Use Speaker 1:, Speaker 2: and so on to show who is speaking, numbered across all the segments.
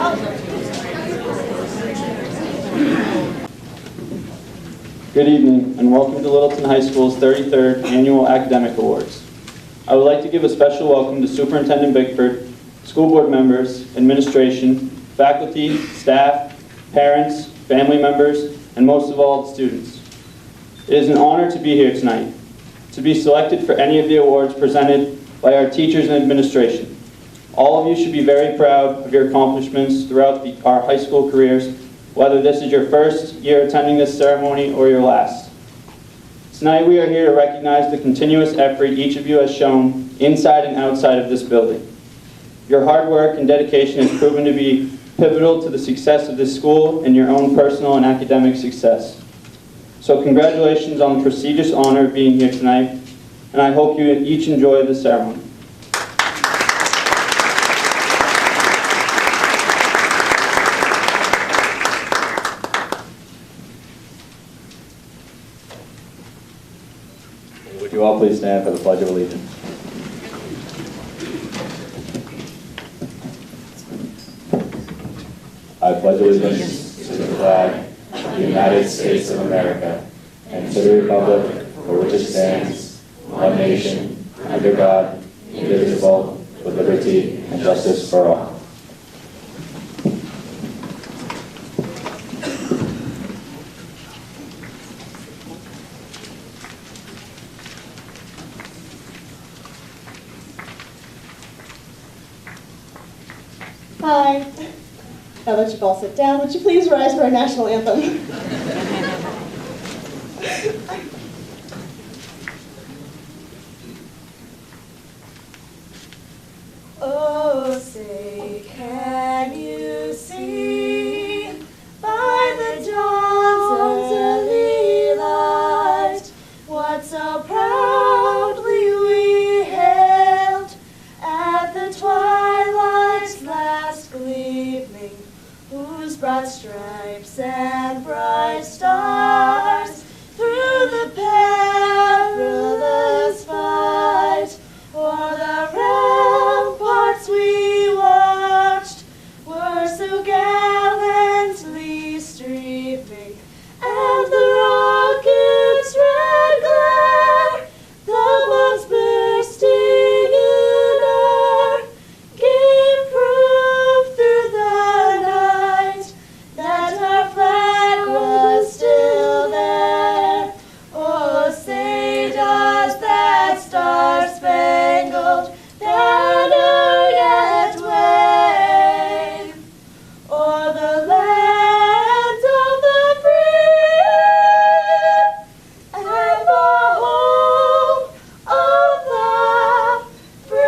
Speaker 1: Good evening, and welcome to Littleton High School's 33rd Annual Academic Awards. I would like to give a special welcome to Superintendent Bickford, school board members, administration, faculty, staff, parents, family members, and most of all, students. It is an honor to be here tonight, to be selected for any of the awards presented by our teachers and administration. All of you should be very proud of your accomplishments throughout our high school careers, whether this is your first year attending this ceremony or your last. Tonight we are here to recognize the continuous effort each of you has shown inside and outside of this building. Your hard work and dedication has proven to be pivotal to the success of this school and your own personal and academic success. So congratulations on the prestigious honor of being here tonight, and I hope you each enjoy the ceremony.
Speaker 2: Would you all please stand for the Pledge of Allegiance? I pledge allegiance to the flag of the United States of America and to the republic for which it stands, one nation, under God, indivisible, with liberty and justice for all.
Speaker 3: Hi. Now that you've all sit down, would you please rise for our national anthem? Oh, say, can you see by the dawn's early light what so proudly we hailed at the twilight's last gleaming, whose broad stripes and bright stars through the perilous fight o'er the ramparts we watched were so gallantly streaming, and the rocket's red glare, the bombs bursting in air, gave proof through the night that our flag was still there. Oh, say does that star-spangled banner yet wave o'er the land of the free and the home of the brave?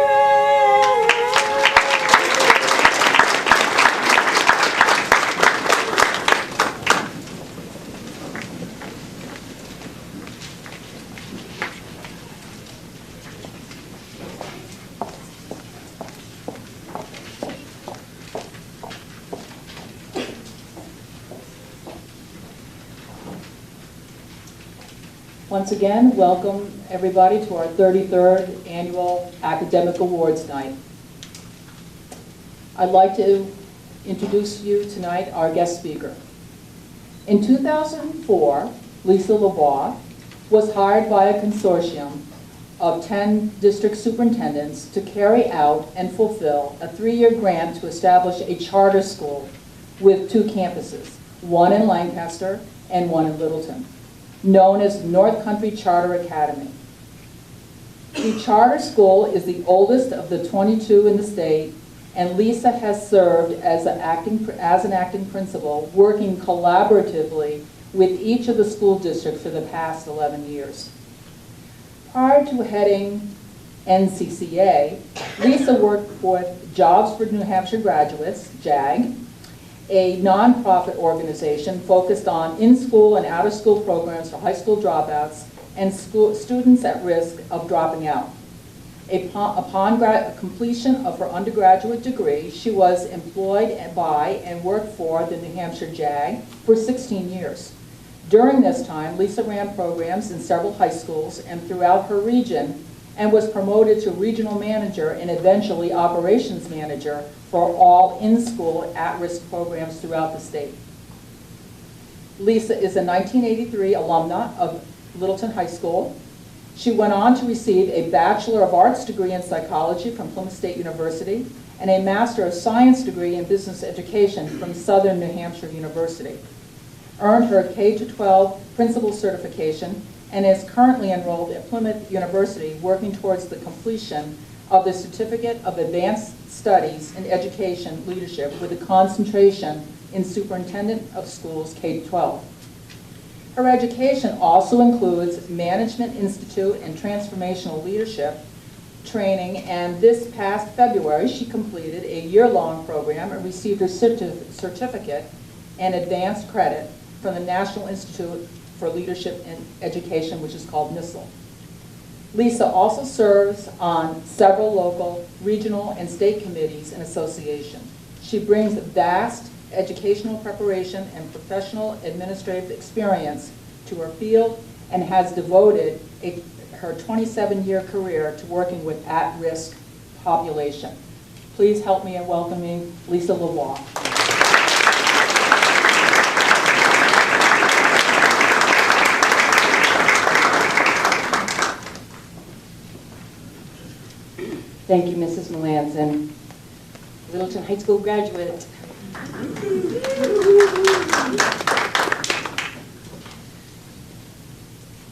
Speaker 4: Once again, welcome everybody to our 33rd Annual Academic Awards Night. I'd like to introduce you tonight our guest speaker. In 2004, Lisa Lavoie was hired by a consortium of 10 district superintendents to carry out and fulfill a 3-year grant to establish a charter school with 2 campuses, one in Lancaster and one in Littleton, known as North Country Charter Academy. The charter school is the oldest of the 22 in the state, and Lisa has served as an acting principal, working collaboratively with each of the school districts for the past 11 years. Prior to heading NCCA, Lisa worked for Jobs for New Hampshire Graduates, JAG, a nonprofit organization focused on in-school and out-of-school programs for high school dropouts and students at risk of dropping out. Upon completion of her undergraduate degree, she was employed by and worked for the New Hampshire JAG for 16 years. During this time, Lisa ran programs in several high schools and throughout her region and was promoted to regional manager and eventually operations manager for all in-school at-risk programs throughout the state. Lisa is a 1983 alumna of Littleton High School. She went on to receive a Bachelor of Arts degree in psychology from Plymouth State University and a Master of Science degree in business education from Southern New Hampshire University. Earned her K-12 principal certification and is currently enrolled at Plymouth University working towards the completion of the Certificate of Advanced Studies in Education Leadership with a concentration in Superintendent of Schools K-12. Her education also includes Management Institute and Transformational Leadership training, and this past February she completed a year-long program and received her certificate and advanced credit from the National Institute for Leadership and Education, which is called NISL. Lisa also serves on several local, regional, and state committees and associations. She brings vast educational preparation and professional administrative experience to her field and has devoted her 27-year career to working with at-risk population. Please help me in welcoming Lisa Lavoie.
Speaker 5: Thank you, Mrs. Melanson. Littleton High School graduate.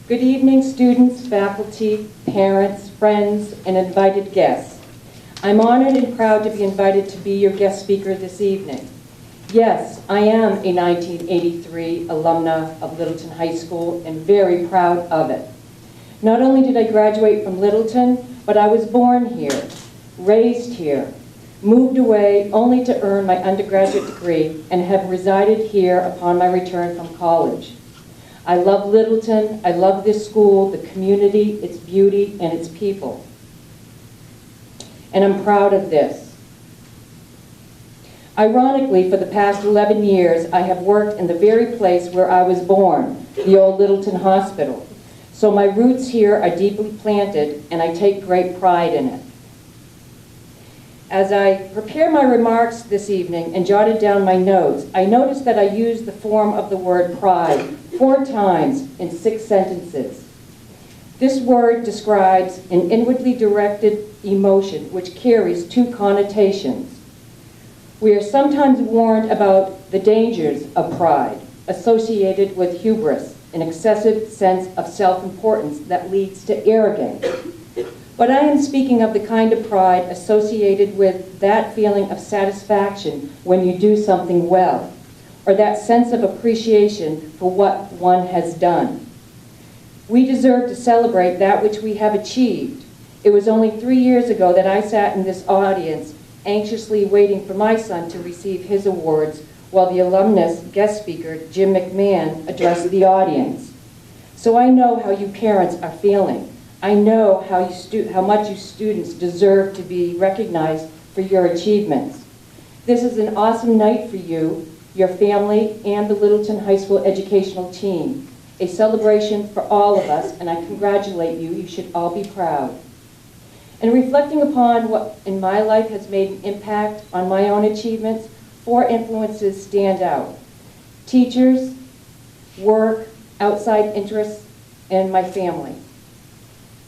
Speaker 5: Good evening, students, faculty, parents, friends, and invited guests. I'm honored and proud to be invited to be your guest speaker this evening. Yes, I am a 1983 alumna of Littleton High School and very proud of it. Not only did I graduate from Littleton, but I was born here, raised here, moved away only to earn my undergraduate degree, and have resided here upon my return from college. I love Littleton, I love this school, the community, its beauty, and its people. And I'm proud of this. Ironically, for the past 11 years, I have worked in the very place where I was born, the old Littleton Hospital. So my roots here are deeply planted, and I take great pride in it. As I prepare my remarks this evening and jotted down my notes, I noticed that I used the form of the word pride 4 times in 6 sentences. This word describes an inwardly directed emotion which carries 2 connotations. We are sometimes warned about the dangers of pride associated with hubris, an excessive sense of self-importance that leads to arrogance. But I am speaking of the kind of pride associated with that feeling of satisfaction when you do something well, or that sense of appreciation for what one has done. We deserve to celebrate that which we have achieved. It was only 3 years ago that I sat in this audience anxiously waiting for my son to receive his awards while the alumnus guest speaker, Jim McMahon, addressed the audience. So I know how you parents are feeling. I know how much you students deserve to be recognized for your achievements. This is an awesome night for you, your family, and the Littleton High School educational team. A celebration for all of us, and I congratulate you. You should all be proud. And reflecting upon what in my life has made an impact on my own achievements, 4 influences stand out: teachers, work, outside interests, and my family.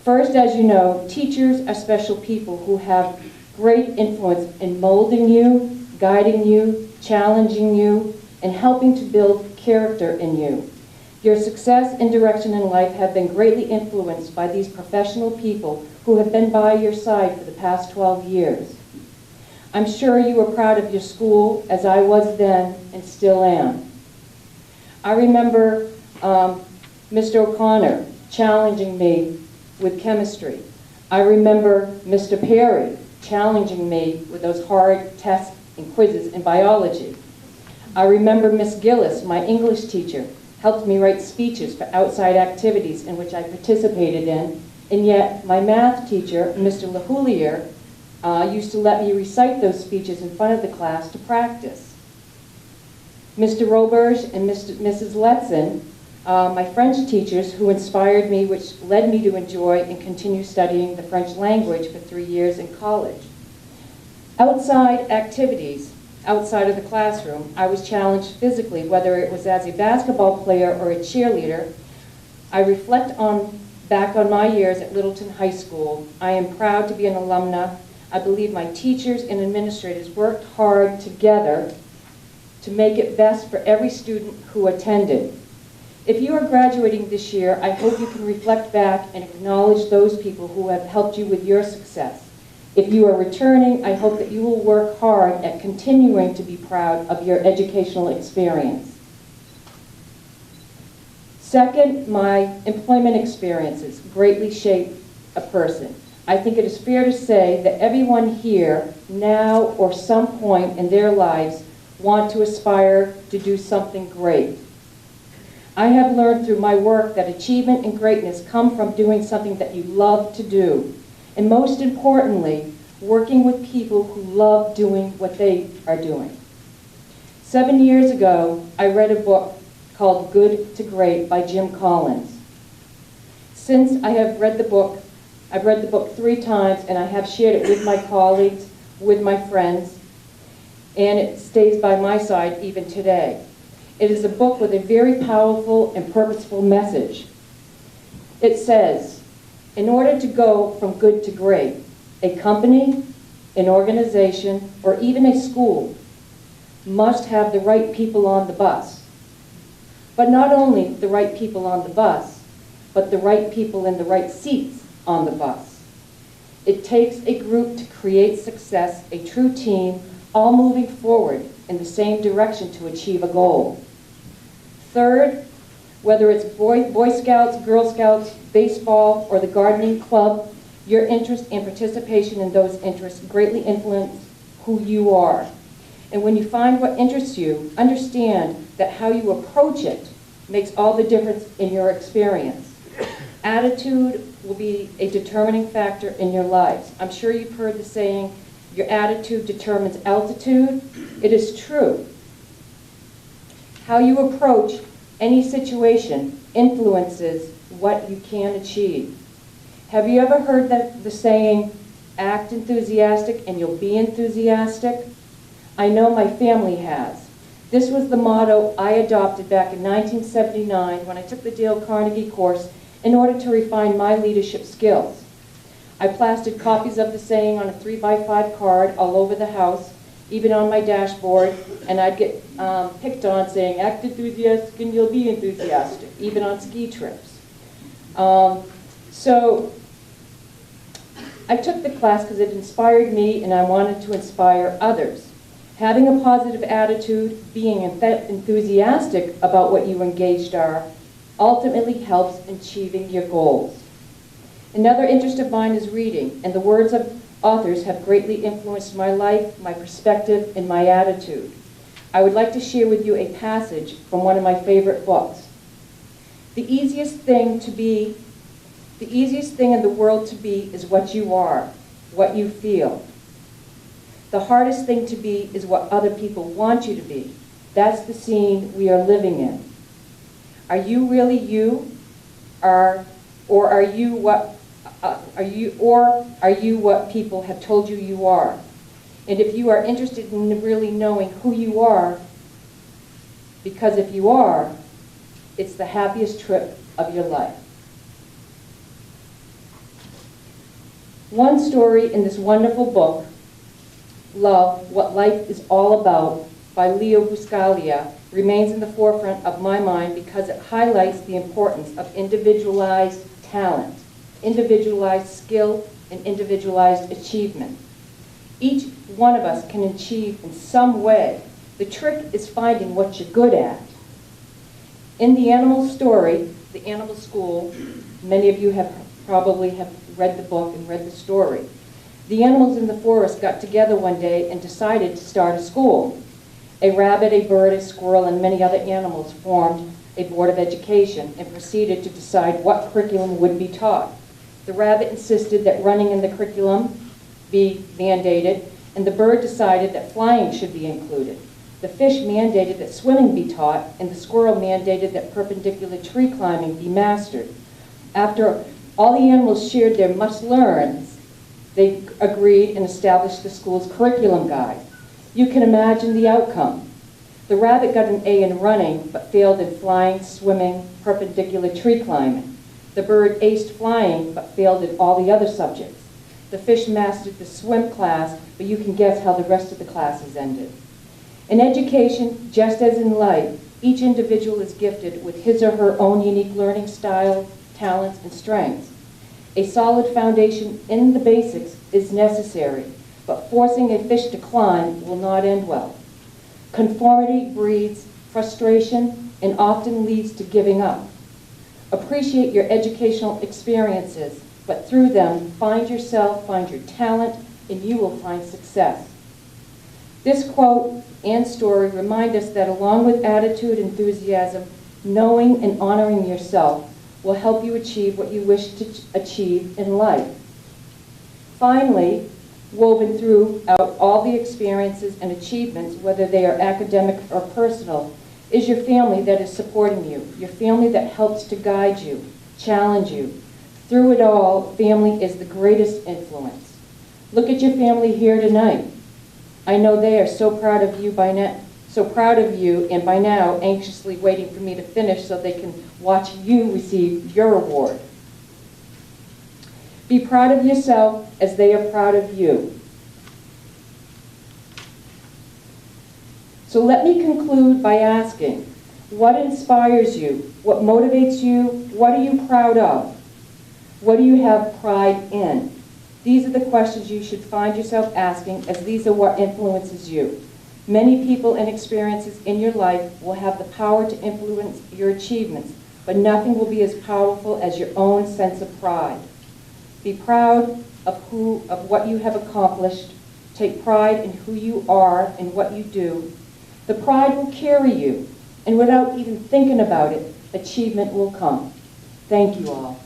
Speaker 5: First, as you know, teachers are special people who have great influence in molding you, guiding you, challenging you, and helping to build character in you. Your success and direction in life have been greatly influenced by these professional people who have been by your side for the past 12 years. I'm sure you are proud of your school, as I was then and still am. I remember Mr. O'Connor challenging me with chemistry. I remember Mr. Perry challenging me with those hard tests and quizzes in biology. I remember Miss Gillis, my English teacher, helped me write speeches for outside activities in which I participated in, and yet my math teacher, Mr. LaHoulier, used to let me recite those speeches in front of the class to practice. Mr. Roberge and Mrs. Letson my French teachers who inspired me, which led me to enjoy and continue studying the French language for 3 years in college. Outside activities, outside of the classroom, I was challenged physically, whether it was as a basketball player or a cheerleader. I reflect back on my years at Littleton High School. I am proud to be an alumna. I believe my teachers and administrators worked hard together to make it best for every student who attended. If you are graduating this year, I hope you can reflect back and acknowledge those people who have helped you with your success. If you are returning, I hope that you will work hard at continuing to be proud of your educational experience. Second, my employment experiences greatly shape a person. I think it is fair to say that everyone here, now or some point in their lives, want to aspire to do something great. I have learned through my work that achievement and greatness come from doing something that you love to do. And most importantly, working with people who love doing what they are doing. 7 years ago, I read a book called Good to Great by Jim Collins. Since I have read the book, I've read the book 3 times, and I have shared it with my colleagues, with my friends, and it stays by my side even today. It is a book with a very powerful and purposeful message. It says, in order to go from good to great, a company, an organization, or even a school must have the right people on the bus. But not only the right people on the bus, but the right people in the right seats on the bus. It takes a group to create success, a true team, all moving forward in the same direction to achieve a goal. Third, whether it's Boy Scouts, Girl Scouts, baseball, or the gardening club, your interest and participation in those interests greatly influence who you are. And when you find what interests you, understand that how you approach it makes all the difference in your experience. Attitude will be a determining factor in your lives. I'm sure you've heard the saying, your attitude determines altitude. It is true. How you approach any situation influences what you can achieve. Have you ever heard the saying, act enthusiastic and you'll be enthusiastic? I know my family has. This was the motto I adopted back in 1979 when I took the Dale Carnegie course in order to refine my leadership skills. I plastered copies of the saying on a 3x5 card all over the house, even on my dashboard, and I'd get picked on saying, act enthusiastic and you'll be enthusiastic, even on ski trips. So I took the class because it inspired me and I wanted to inspire others. Having a positive attitude, being enthusiastic about what you engaged are, ultimately helps in achieving your goals. Another interest of mine is reading, and the words of authors have greatly influenced my life, my perspective, and my attitude. I would like to share with you a passage from one of my favorite books. The easiest thing in the world to be is what you are, what you feel. The hardest thing to be is what other people want you to be. That's the scene we are living in. Are you really you? Or are you what people have told you you are? And if you are interested in really knowing who you are, because if you are, it's the happiest trip of your life. One story in this wonderful book, Love, What Life is All About, by Leo Buscaglia, remains in the forefront of my mind because it highlights the importance of individualized talent, individualized skill, and individualized achievement. Each one of us can achieve in some way. The trick is finding what you're good at. In the animal story, The Animal School, many of you probably have read the book and read the story. The animals in the forest got together one day and decided to start a school. A rabbit, a bird, a squirrel, and many other animals formed a board of education and proceeded to decide what curriculum would be taught. The rabbit insisted that running in the curriculum be mandated, and the bird decided that flying should be included. The fish mandated that swimming be taught, and the squirrel mandated that perpendicular tree climbing be mastered. After all the animals shared their must-learns, they agreed and established the school's curriculum guide. You can imagine the outcome. The rabbit got an A in running, but failed in flying, swimming, perpendicular tree climbing. The bird aced flying, but failed in all the other subjects. The fish mastered the swim class, but you can guess how the rest of the classes ended. In education, just as in life, each individual is gifted with his or her own unique learning style, talents, and strengths. A solid foundation in the basics is necessary, but forcing a fish to climb will not end well. Conformity breeds frustration and often leads to giving up. Appreciate your educational experiences, but through them, find yourself, find your talent, and you will find success. This quote and story remind us that along with attitude, enthusiasm, knowing and honoring yourself will help you achieve what you wish to achieve in life. Finally, woven throughout all the experiences and achievements, whether they are academic or personal, is your family that is supporting you, your family that helps to guide you, challenge you. Through it all, family is the greatest influence. Look at your family here tonight. I know they are so proud of you and by now anxiously waiting for me to finish so they can watch you receive your award. Be proud of yourself as they are proud of you. So let me conclude by asking, what inspires you? What motivates you? What are you proud of? What do you have pride in? These are the questions you should find yourself asking, as these are what influences you. Many people and experiences in your life will have the power to influence your achievements, but nothing will be as powerful as your own sense of pride. Be proud of what you have accomplished. Take pride in who you are and what you do. The pride will carry you, and without even thinking about it, achievement will come. Thank you all.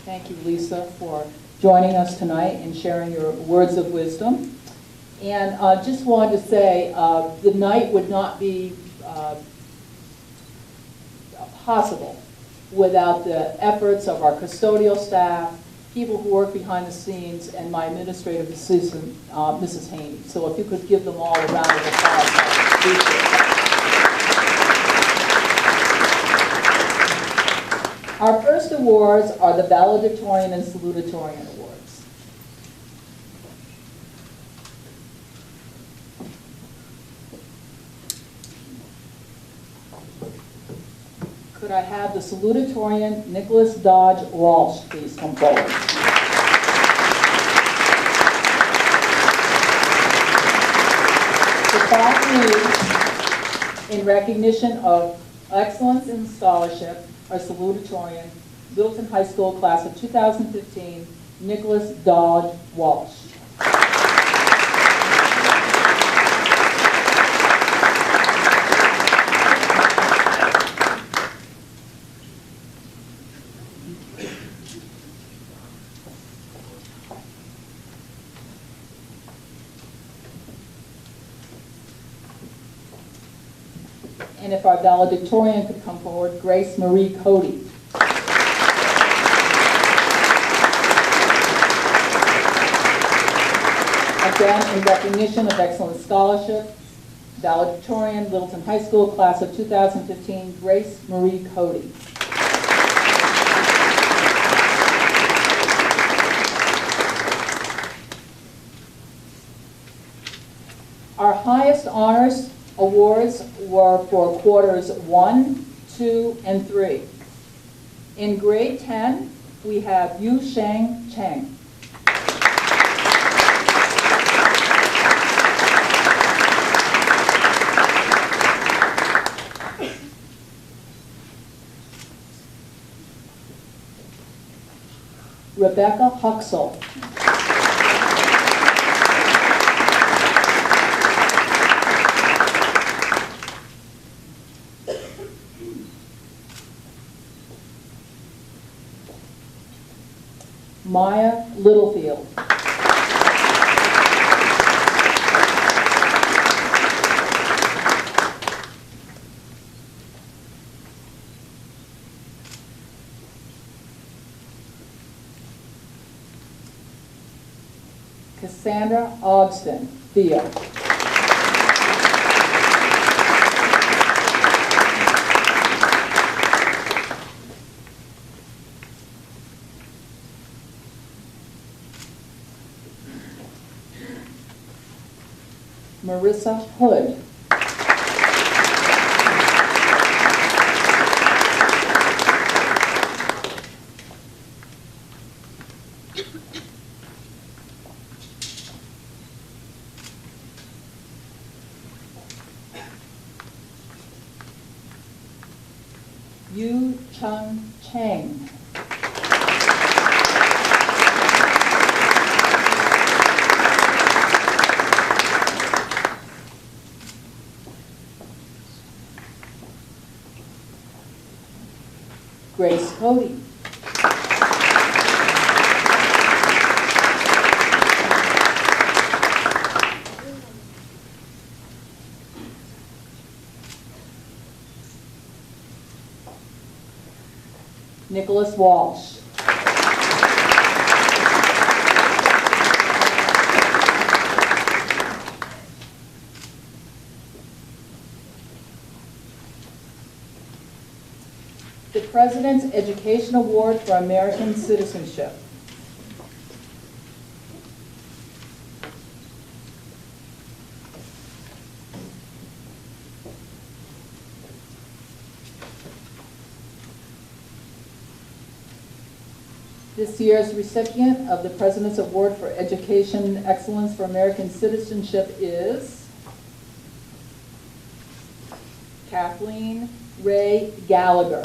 Speaker 4: Thank you, Lisa, for joining us tonight and sharing your words of wisdom. And I just wanted to say the night would not be possible without the efforts of our custodial staff, people who work behind the scenes, and my administrative assistant, Mrs. Haney. So if you could give them all a round of applause. Our first awards are the valedictorian and salutatorian awards. Could I have the salutatorian, Nicholas Dodge Walsh, please come forward? The plaque reads, in recognition of excellence in scholarship, our salutatorian, Littleton High School class of 2015, Nicholas Dodge Walsh. And if our valedictorian could come forward, Grace Marie Cody. Again, in recognition of excellent scholarship, valedictorian, Littleton High School, class of 2015, Grace Marie Cody. Our highest honors awards were for quarters 1, 2, and 3. In grade 10, we have Yu Sheng Cheng. Rebecca Huxell. Maya Littlefield. Cassandra Ogston, Thea. Marissa Hood. Yu Chung Chang. Grace Cody. Nicholas Walsh. The President's Education Award for American Citizenship. This year's recipient of the President's Award for Education Excellence for American Citizenship is Kathleen Ray Gallagher.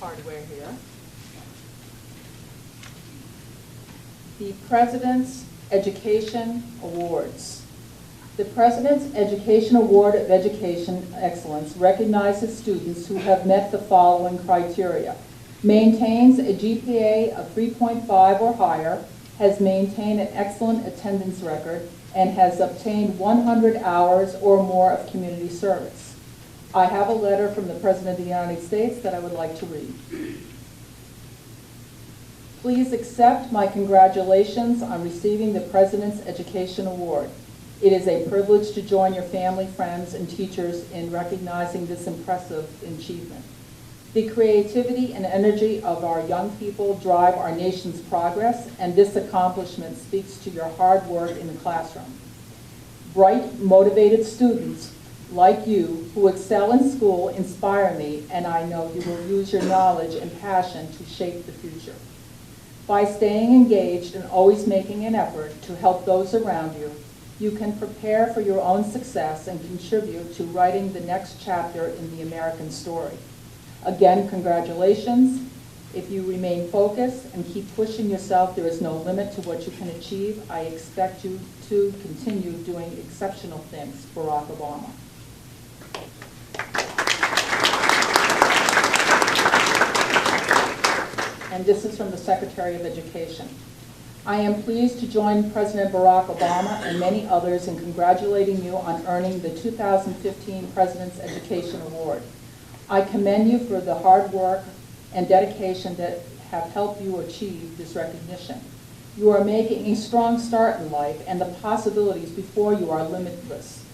Speaker 4: Hardware here. The President's Education Awards. The President's Education Award of Education Excellence recognizes students who have met the following criteria: maintains a GPA of 3.5 or higher, has maintained an excellent attendance record, and has obtained 100 hours or more of community service. I have a letter from the President of the United States that I would like to read. Please accept my congratulations on receiving the President's Education Award. It is a privilege to join your family, friends, and teachers in recognizing this impressive achievement. The creativity and energy of our young people drive our nation's progress, and this accomplishment speaks to your hard work in the classroom. Bright, motivated students like you who excel in school inspire me, and I know you will use your knowledge and passion to shape the future. By staying engaged and always making an effort to help those around you, you can prepare for your own success and contribute to writing the next chapter in the American story. Again, congratulations. If you remain focused and keep pushing yourself, there is no limit to what you can achieve. I expect you to continue doing exceptional things, Barack Obama. And this is from the Secretary of Education. I am pleased to join President Barack Obama and many others in congratulating you on earning the 2015 President's Education Award. I commend you for the hard work and dedication that have helped you achieve this recognition. You are making a strong start in life, and the possibilities before you are limitless.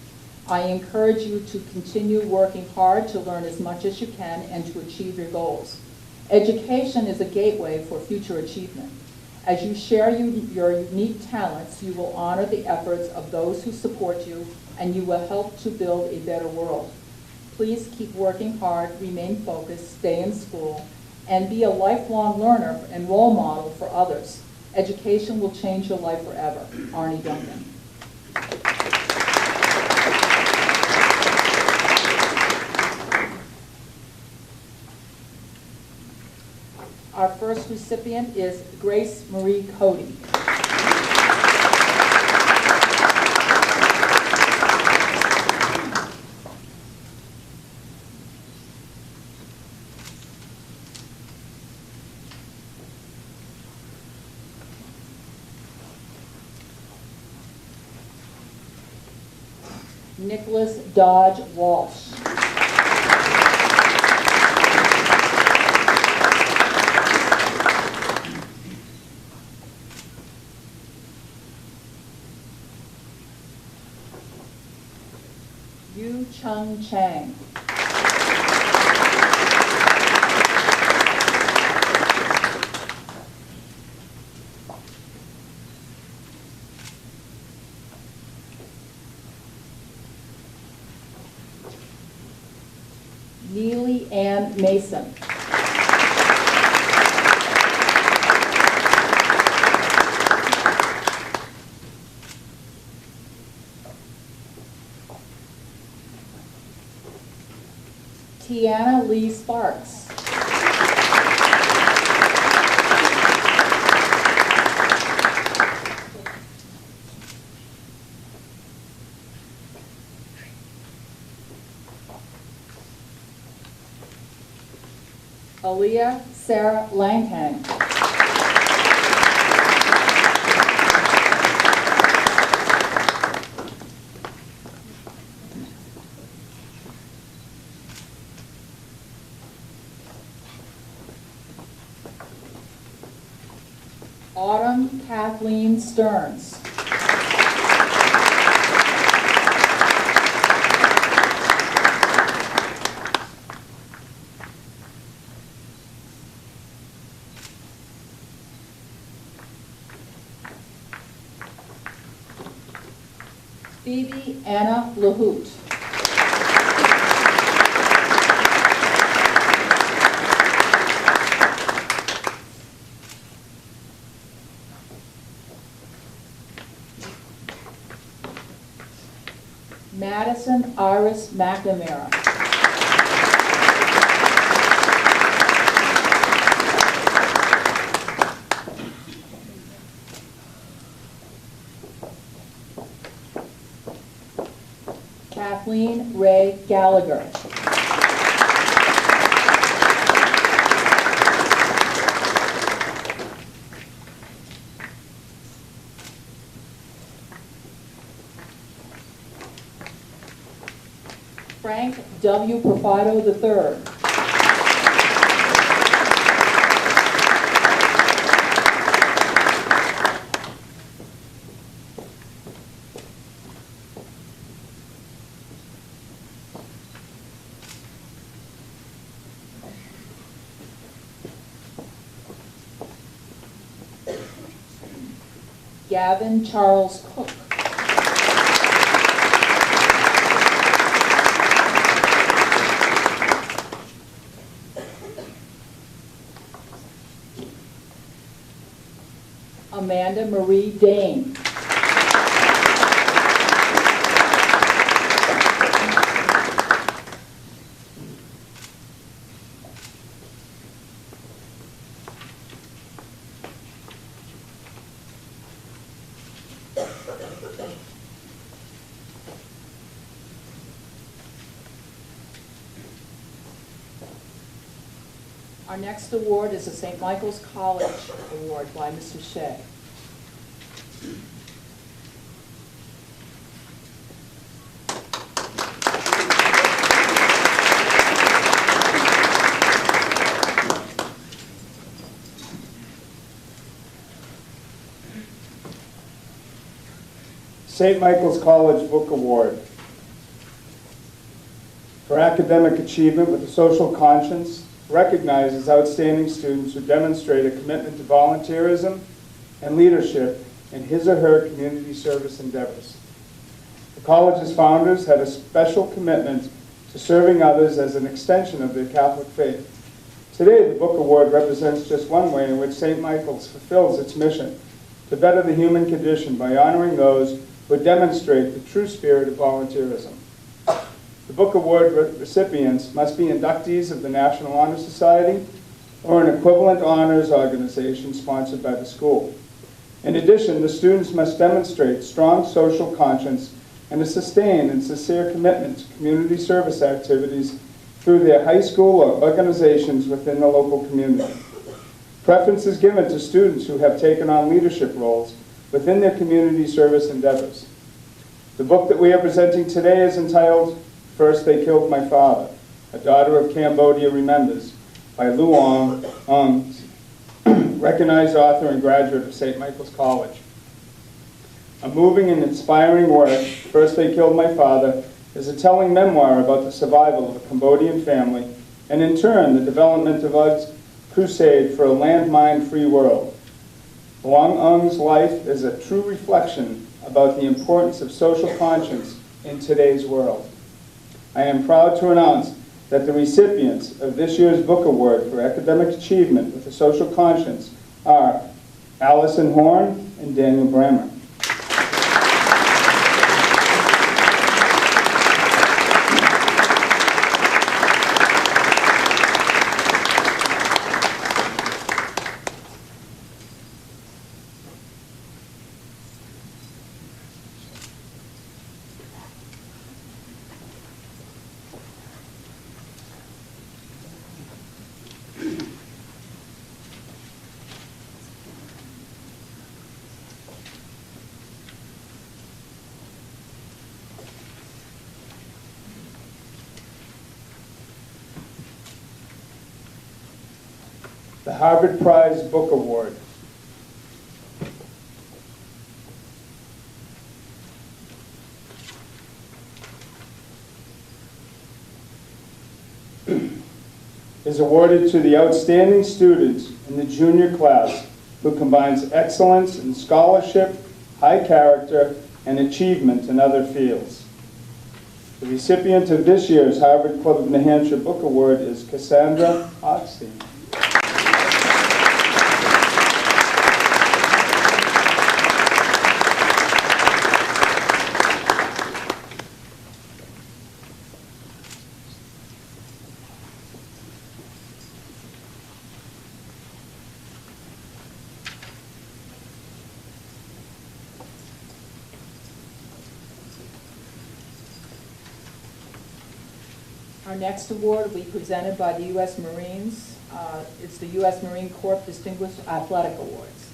Speaker 4: I encourage you to continue working hard to learn as much as you can and to achieve your goals. Education is a gateway for future achievement. As you share your unique talents, you will honor the efforts of those who support you, and you will help to build a better world. Please keep working hard, remain focused, stay in school, and be a lifelong learner and role model for others. Education will change your life forever. Arnie Duncan. Our first recipient is Grace Marie Cody. Nicholas Dodge Walsh. Yu Chung Chang. Neely Ann Mason. Tiana Lee Sparks. Aaliyah Sarah Langhang. Autumn Kathleen Stearns. Phoebe Anna LaHoot. Madison Iris McNamara. Kathleen Ray Gallagher. Frank W. Profato III. Gavin Charles Cook. Amanda Marie Dane. Our next award is the St. Michael's College Award by Mr. Shea.
Speaker 6: St. Michael's College Book Award for academic achievement with a social conscience recognizes outstanding students who demonstrate a commitment to volunteerism and leadership in his or her community service endeavors. The college's founders had a special commitment to serving others as an extension of their Catholic faith. Today, the Book Award represents just one way in which St. Michael's fulfills its mission to better the human condition by honoring those who demonstrate the true spirit of volunteerism. The Book Award recipients must be inductees of the National Honor Society or an equivalent honors organization sponsored by the school. In addition, the students must demonstrate strong social conscience and a sustained and sincere commitment to community service activities through their high school or organizations within the local community. Preference is given to students who have taken on leadership roles within their community service endeavors. The book that we are presenting today is entitled First They Killed My Father, A Daughter of Cambodia Remembers, by Luong Ong, recognized author and graduate of St. Michael's College. A moving and inspiring work, First They Killed My Father, is a telling memoir about the survival of a Cambodian family and in turn the development of Ug's crusade for a landmine-free world. Luong Ong's life is a true reflection about the importance of social conscience in today's world. I am proud to announce that the recipients of this year's Book Award for Academic Achievement with a Social Conscience are Allison Horn and Daniel Brammer. The Harvard Prize Book Award. Is awarded to the outstanding students in the junior class who combines excellence in scholarship, high character, and achievement in other fields. The recipient of this year's Harvard Club of New Hampshire Book Award is Cassandra Hochstein.
Speaker 4: Our next award will be presented by the U.S. Marines. It's the U.S. Marine Corps Distinguished Athletic Awards.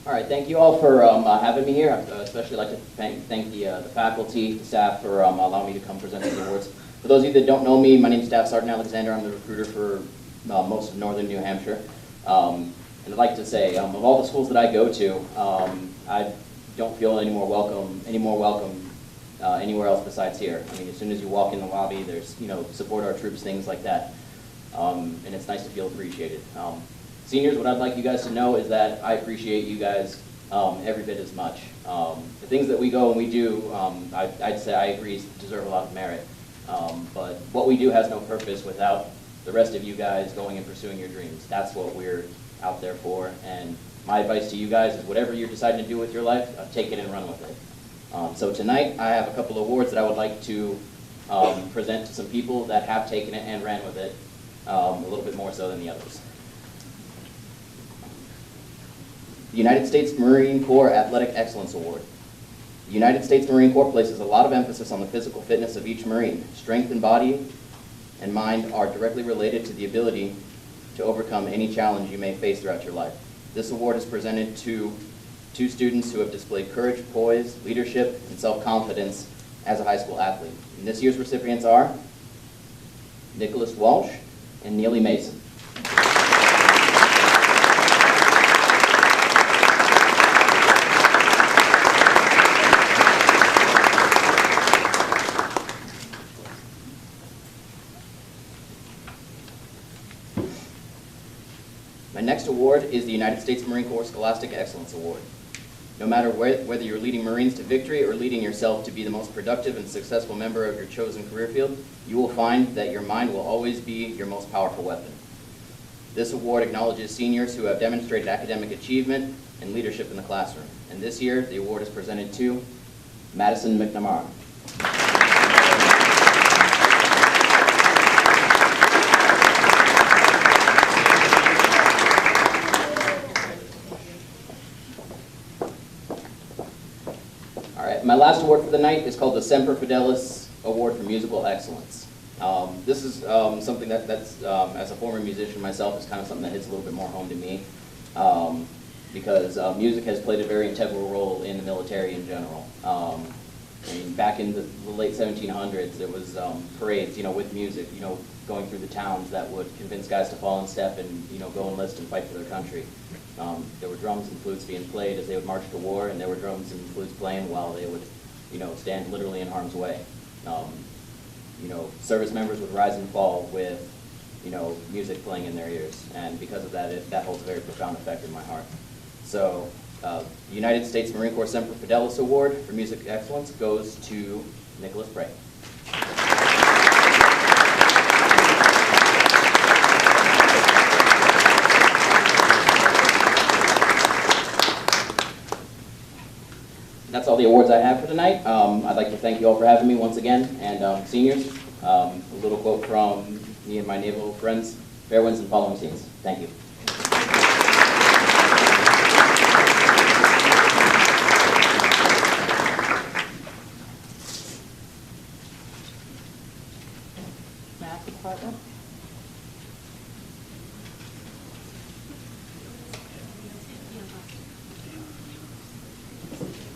Speaker 7: All right, thank you all for having me here. I'd especially like to thank the faculty, the staff for allowing me to come present these awards. For those of you that don't know me, my name is Staff Sergeant Alexander. I'm the recruiter for most of northern New Hampshire. And I'd like to say, of all the schools that I go to, I don't feel any more welcome anywhere else besides here. I mean, as soon as you walk in the lobby, there's, support our troops, things like that. And it's nice to feel appreciated. Seniors, what I'd like you guys to know is that I appreciate you guys every bit as much. The things that we go and we do, I'd say I agree deserve a lot of merit. But what we do has no purpose without the rest of you guys going and pursuing your dreams. That's what we're out there for. And my advice to you guys is whatever you're deciding to do with your life, take it and run with it. So tonight I have a couple of awards that I would like to present to some people that have taken it and ran with it a little bit more so than the others. The United States Marine Corps Athletic Excellence Award. The United States Marine Corps places a lot of emphasis on the physical fitness of each Marine. Strength in body and mind are directly related to the ability to overcome any challenge you may face throughout your life. This award is presented to two students who have displayed courage, poise, leadership, and self-confidence as a high school athlete. And this year's recipients are Nicholas Walsh and Neely Mason. My next award is the United States Marine Corps Scholastic Excellence Award. No matter whether you're leading Marines to victory or leading yourself to be the most productive and successful member of your chosen career field, you will find that your mind will always be your most powerful weapon. This award acknowledges seniors who have demonstrated academic achievement and leadership in the classroom. And this year, the award is presented to Madison McNamara. My last award for the night is called the Semper Fidelis Award for Musical Excellence. This is something that's as a former musician myself, is kind of something that hits a little bit more home to me, because music has played a very integral role in the military in general. I mean, back in the late 1700s, there was parades, with music, going through the towns that would convince guys to fall in step and, go enlist and fight for their country. There were drums and flutes being played as they would march to war, and there were drums and flutes playing while they would, stand literally in harm's way. Service members would rise and fall with, music playing in their ears, and because of that, that holds a very profound effect in my heart. So, the United States Marine Corps Semper Fidelis Award for Music Excellence goes to Nicholas Bray. That's all the awards I have for tonight. I'd like to thank you all for having me once again, and seniors, a little quote from me and my naval friends: fair winds and following scenes. Thank you.
Speaker 4: Math department.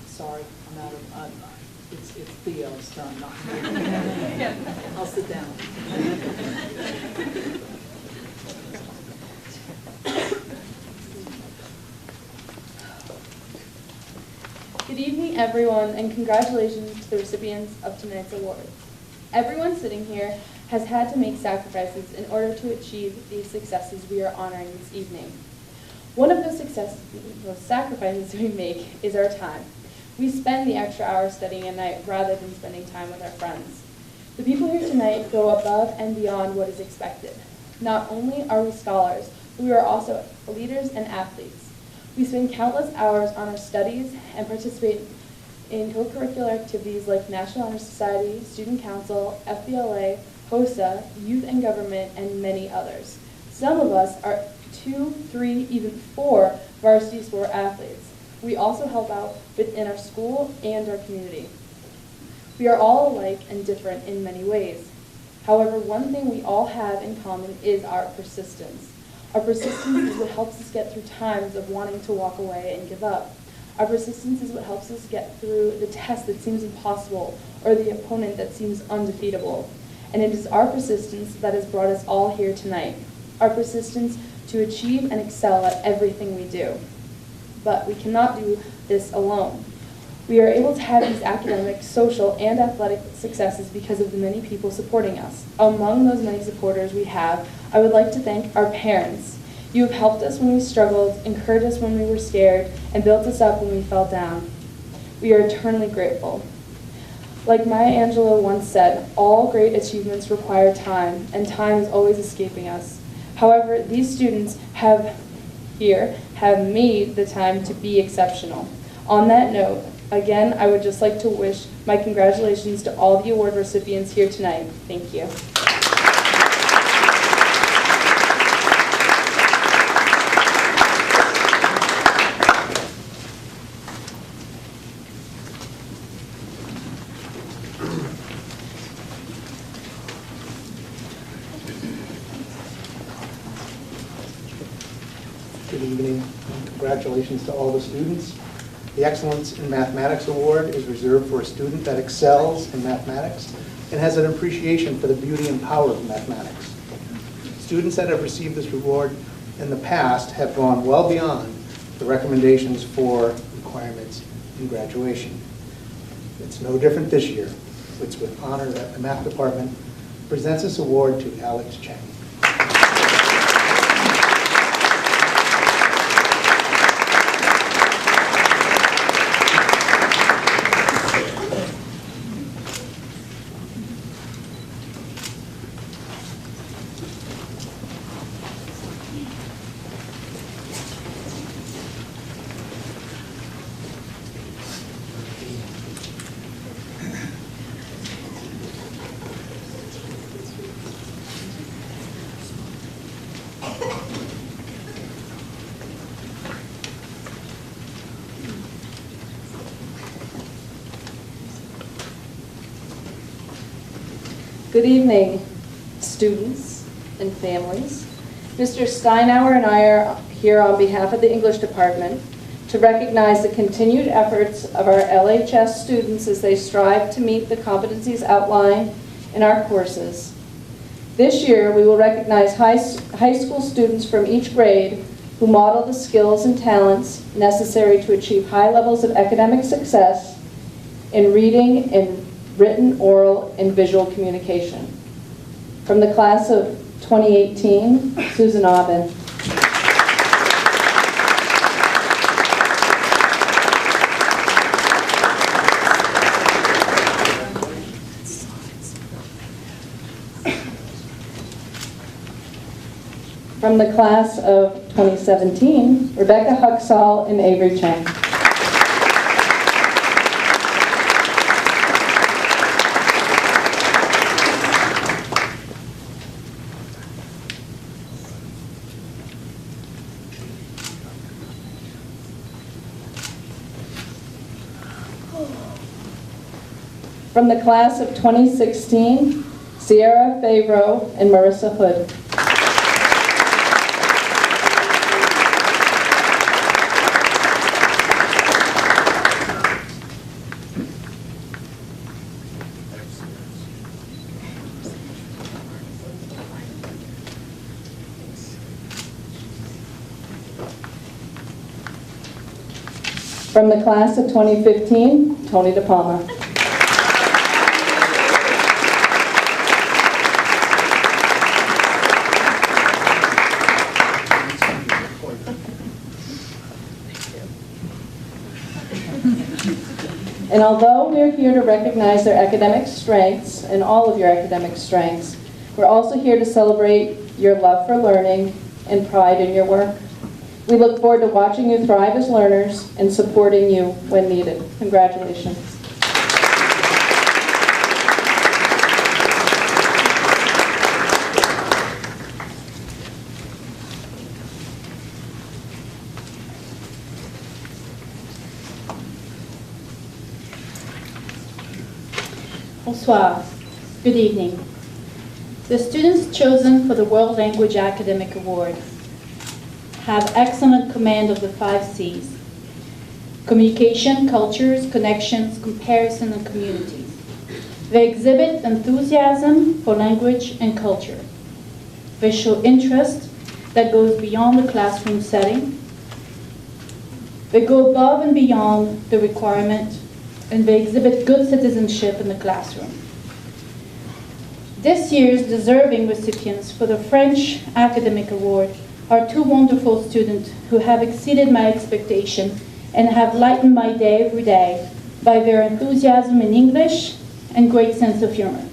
Speaker 4: Sorry, I'm out of, it's Theo's turn, not me. I'll sit down.
Speaker 8: Good evening, everyone, and congratulations to the recipients of tonight's award. Everyone sitting here has had to make sacrifices in order to achieve these successes we are honoring this evening. One of those sacrifices we make is our time. We spend the extra hours studying at night rather than spending time with our friends. The people here tonight go above and beyond what is expected. Not only are we scholars, but we are also leaders and athletes. We spend countless hours on our studies and participate in co-curricular activities like National Honor Society, Student Council, FBLA, HOSA, Youth and Government, and many others. Some of us are 2, 3, even 4 varsity sport athletes. We also help out within our school and our community. We are all alike and different in many ways. However, one thing we all have in common is our persistence. Our persistence is what helps us get through times of wanting to walk away and give up. Our persistence is what helps us get through the test that seems impossible or the opponent that seems undefeatable. And it is our persistence that has brought us all here tonight. Our persistence to achieve and excel at everything we do. But we cannot do this alone. We are able to have these academic, social, and athletic successes because of the many people supporting us. Among those many supporters we have, I would like to thank our parents. You have helped us when we struggled, encouraged us when we were scared, and built us up when we fell down. We are eternally grateful. Like Maya Angelou once said, all great achievements require time, and time is always escaping us. However, these students have made the time to be exceptional. On that note, again, I would just like to wish my congratulations to all the award recipients here tonight. Thank you.
Speaker 9: Good evening, and congratulations to all the students. The Excellence in Mathematics Award is reserved for a student that excels in mathematics and has an appreciation for the beauty and power of mathematics. Students that have received this reward in the past have gone well beyond the recommendations for requirements in graduation. It's no different this year. It's with honor that the Math Department presents this award to Alex Chang.
Speaker 10: Good evening, students and families. Mr. Steinauer and I are here on behalf of the English department to recognize the continued efforts of our LHS students as they strive to meet the competencies outlined in our courses. This year, we will recognize high school students from each grade who model the skills and talents necessary to achieve high levels of academic success in reading and written, oral, and visual communication. From the class of 2018, Susan Aubin. From the class of 2017, Rebecca Huxall and Avery Cheng. From the class of 2016, Sierra Favreau and Marissa Hood. From the class of 2015, Tony DePalma. And although we're here to recognize their academic strengths and all of your academic strengths, we're also here to celebrate your love for learning and pride in your work. We look forward to watching you thrive as learners and supporting you when needed. Congratulations.
Speaker 11: Bonsoir. Good evening. The students chosen for the World Language Academic Award have excellent command of the 5 C's: communication, cultures, connections, comparison, and communities. They exhibit enthusiasm for language and culture. They show interest that goes beyond the classroom setting. They go above and beyond the requirement, and they exhibit good citizenship in the classroom. This year's deserving recipients for the French Academic Award are 2 wonderful students who have exceeded my expectation and have lightened my day every day by their enthusiasm in English and great sense of humor.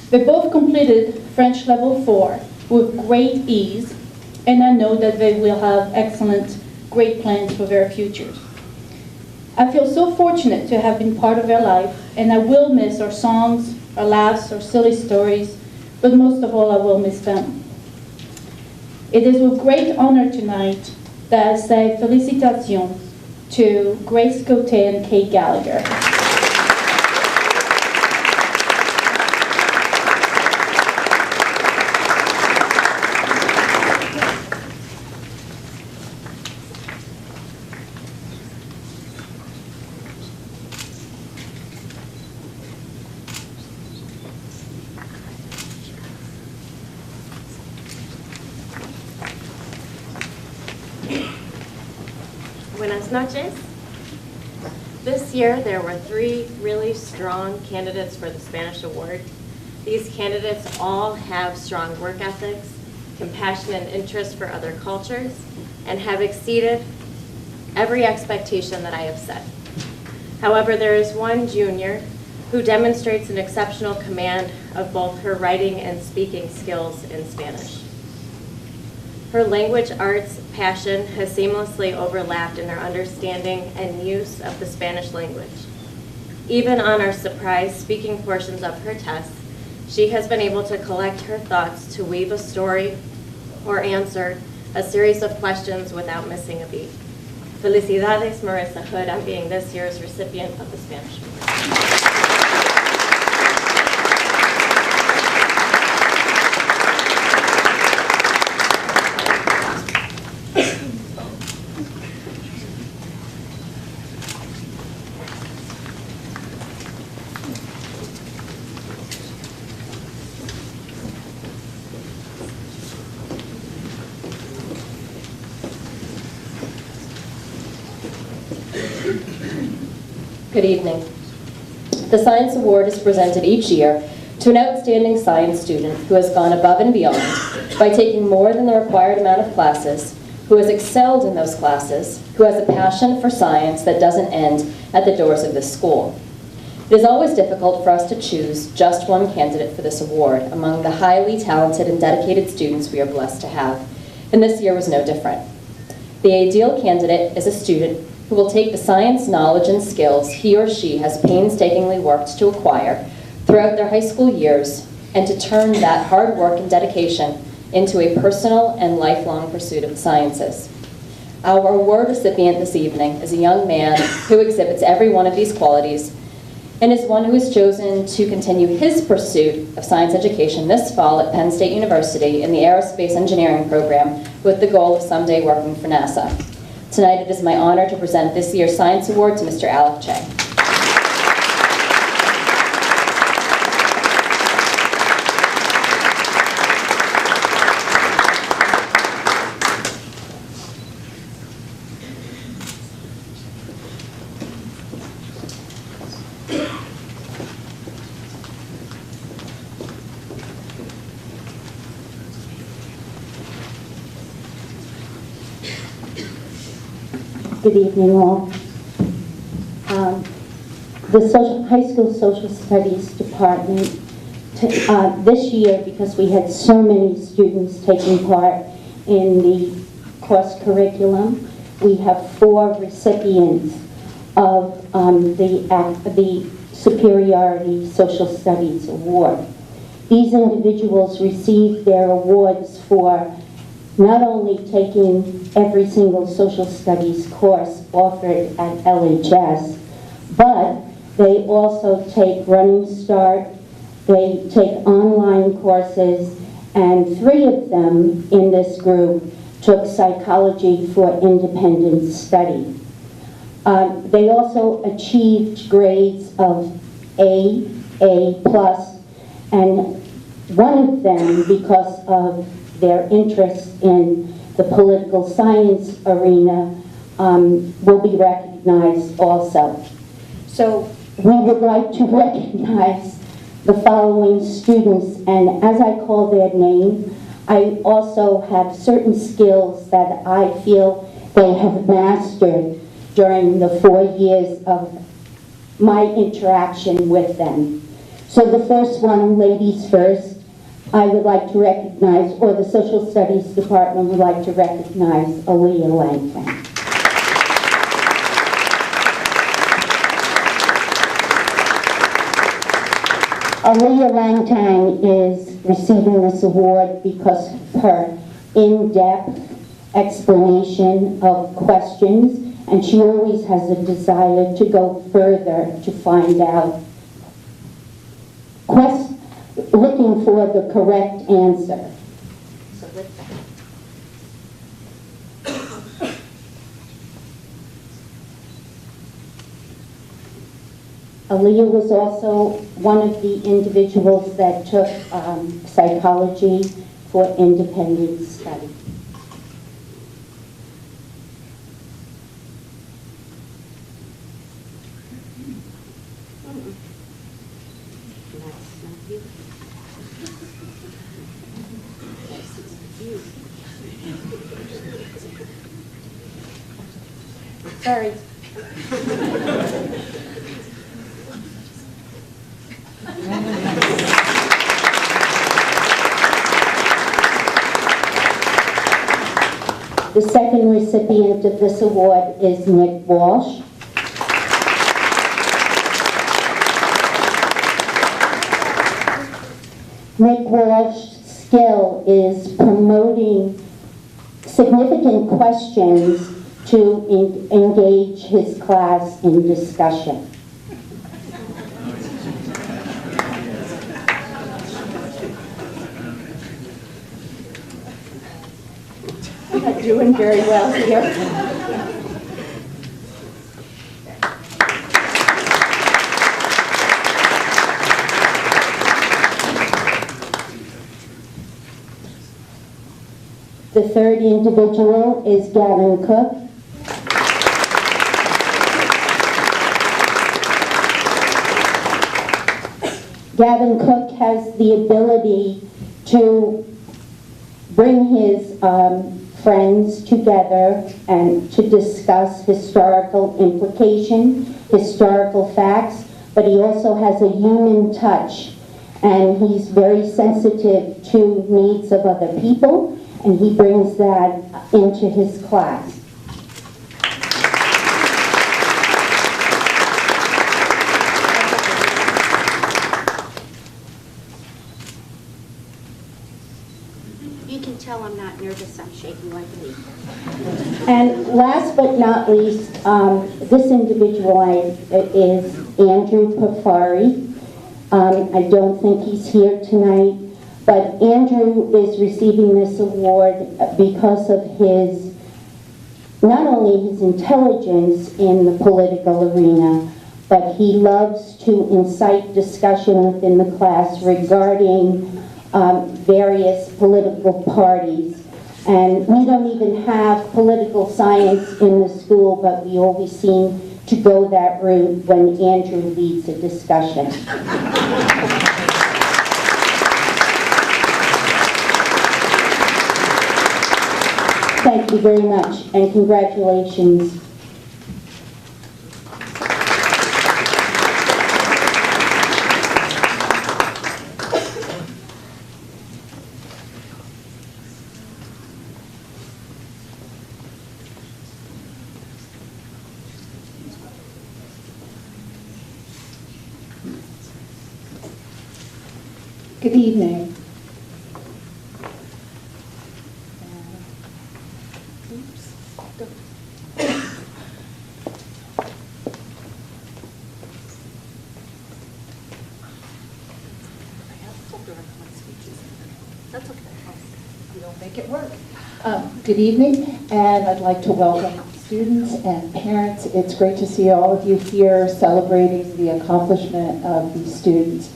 Speaker 11: They both completed French Level 4 with great ease, and I know that they will have excellent, great plans for their futures. I feel so fortunate to have been part of their life, and I will miss our songs, our laughs, our silly stories, but most of all, I will miss them. It is with great honor tonight that I say félicitations to Grace Cote and Kate Gallagher.
Speaker 12: Buenas noches. This year there were 3 really strong candidates for the Spanish Award. These candidates all have strong work ethics, compassion and interest for other cultures, and have exceeded every expectation that I have set. However, there is one junior who demonstrates an exceptional command of both her writing and speaking skills in Spanish. Her language arts passion has seamlessly overlapped in her understanding and use of the Spanish language. Even on our surprise speaking portions of her tests, she has been able to collect her thoughts to weave a story or answered a series of questions without missing a beat. Felicidades, Marissa Hood, on being this year's recipient of the Spanish Award.
Speaker 13: Good evening. The Science Award is presented each year to an outstanding science student who has gone above and beyond by taking more than the required amount of classes, who has excelled in those classes, who has a passion for science that doesn't end at the doors of this school. It is always difficult for us to choose just one candidate for this award among the highly talented and dedicated students we are blessed to have, and this year was no different. The ideal candidate is a student who will take the science knowledge and skills he or she has painstakingly worked to acquire throughout their high school years and to turn that hard work and dedication into a personal and lifelong pursuit of the sciences. Our award recipient this evening is a young man who exhibits every one of these qualities and is one who has chosen to continue his pursuit of science education this fall at Penn State University in the Aerospace Engineering program with the goal of someday working for NASA. Tonight it is my honor to present this year's Science Award to Mr. Alec Che.
Speaker 11: Good evening, all. The High School Social Studies Department, this year, because we had so many students taking part in the course curriculum, we have 4 recipients of the Superiority Social Studies Award. These individuals received their awards for not only taking every single social studies course offered at LHS, but they also take Running Start, they take online courses, and 3 of them in this group took Psychology for Independent Study. They also achieved grades of A+, and one of them, because of their interest in the political science arena, will be recognized also. So we would like to recognize the following students, and as I call their name, I also have certain skills that I feel they have mastered during the 4 years of my interaction with them. So the first one, ladies first, I would like to recognize, or the Social Studies Department would like to recognize, Aaliyah Langton. Aaliyah Langtang is receiving this award because of her in-depth explanation of questions, and she always has a desire to go further to find out, looking for the correct answer. So with that. Aaliyah was also one of the individuals that took Psychology for Independent Study.
Speaker 12: Sorry.
Speaker 11: The second recipient of this award is Nick Walsh. Nick Walsh's
Speaker 14: skill is promoting significant questions to engage his class in discussion.
Speaker 11: You're doing very well here.
Speaker 14: The third individual is Gavin Cook. Gavin Cook has the ability to bring his friends together and to discuss historical implication, historical facts, but he also has a human touch, and he's very sensitive to needs of other people, and he brings that into his class.
Speaker 15: You can tell I'm not nervous, I'm shaking like a leaf.
Speaker 14: And last but not least, this individual is Andrew Pafari. I don't think he's here tonight, but Andrew is receiving this award because of his, not only his intelligence in the political arena, but he loves to incite discussion within the class regarding various political parties. And we don't even have political science in the school, but we always seem to go that route when Andrew leads a discussion. Thank you very much, and congratulations.
Speaker 4: Good evening.
Speaker 15: That's okay.
Speaker 4: You don't make it work. Good evening, and I'd like to welcome students and parents. It's great to see all of you here celebrating the accomplishment of these students.